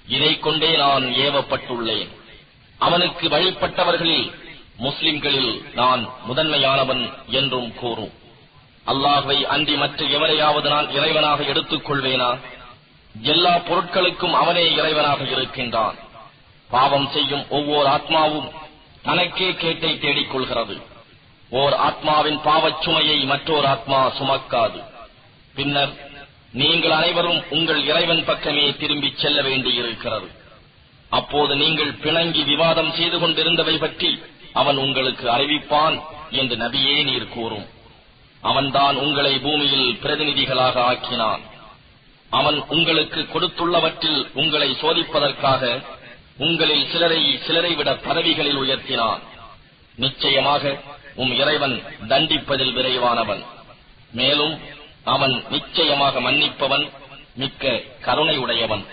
இதைக் கொண்டே நான் ஏவப்பட்டுள்ளேன். அவனுக்கு வழிபட்டவர்களில் முஸ்லிம்களில் நான் முதன்மையானவன் என்றும் கூறும். அல்லாஹ்வை அன்றி மற்ற எவரையாவது நான் இறைவனாக எடுத்துக் கொள்வேனா? எல்லா பொருட்களுக்கும் அவனே இறைவனாக இருக்கின்றான். பாவம் செய்யும் ஒவ்வொரு ஆத்மாவும் தனக்கே கேட்டை தேடிக் கொள்கிறது. ஓர் ஆத்மாவின் பாவச் சுமையை மற்றொரு ஆத்மா சுமக்காது. பின்னர் நீங்கள் அனைவரும் உங்கள் இறைவன் பக்கமே திரும்பிச் செல்ல வேண்டியிருக்கிறது. அப்போது நீங்கள் பிணங்கி விவாதம் செய்து கொண்டிருந்தவை பற்றி அவன் உங்களுக்கு அறிவிப்பான் என்று நபியே நீர் கூறும். அவன்தான் உங்களை பூமியில் பிரதிநிதிகளாக ஆக்கினான். அவன் உங்களுக்கு கொடுத்துள்ளவற்றில் உங்களை சோதிப்பதற்காக உங்களில் சிலரை விட பதவிகளில் உயர்த்தினான். நிச்சயமாக இறைவன் தண்டிப்பதில் விரைவானவன். மேலும் அவன் நிச்சயமாக மன்னிப்பவன், மிக்க கருணை உடையவன்.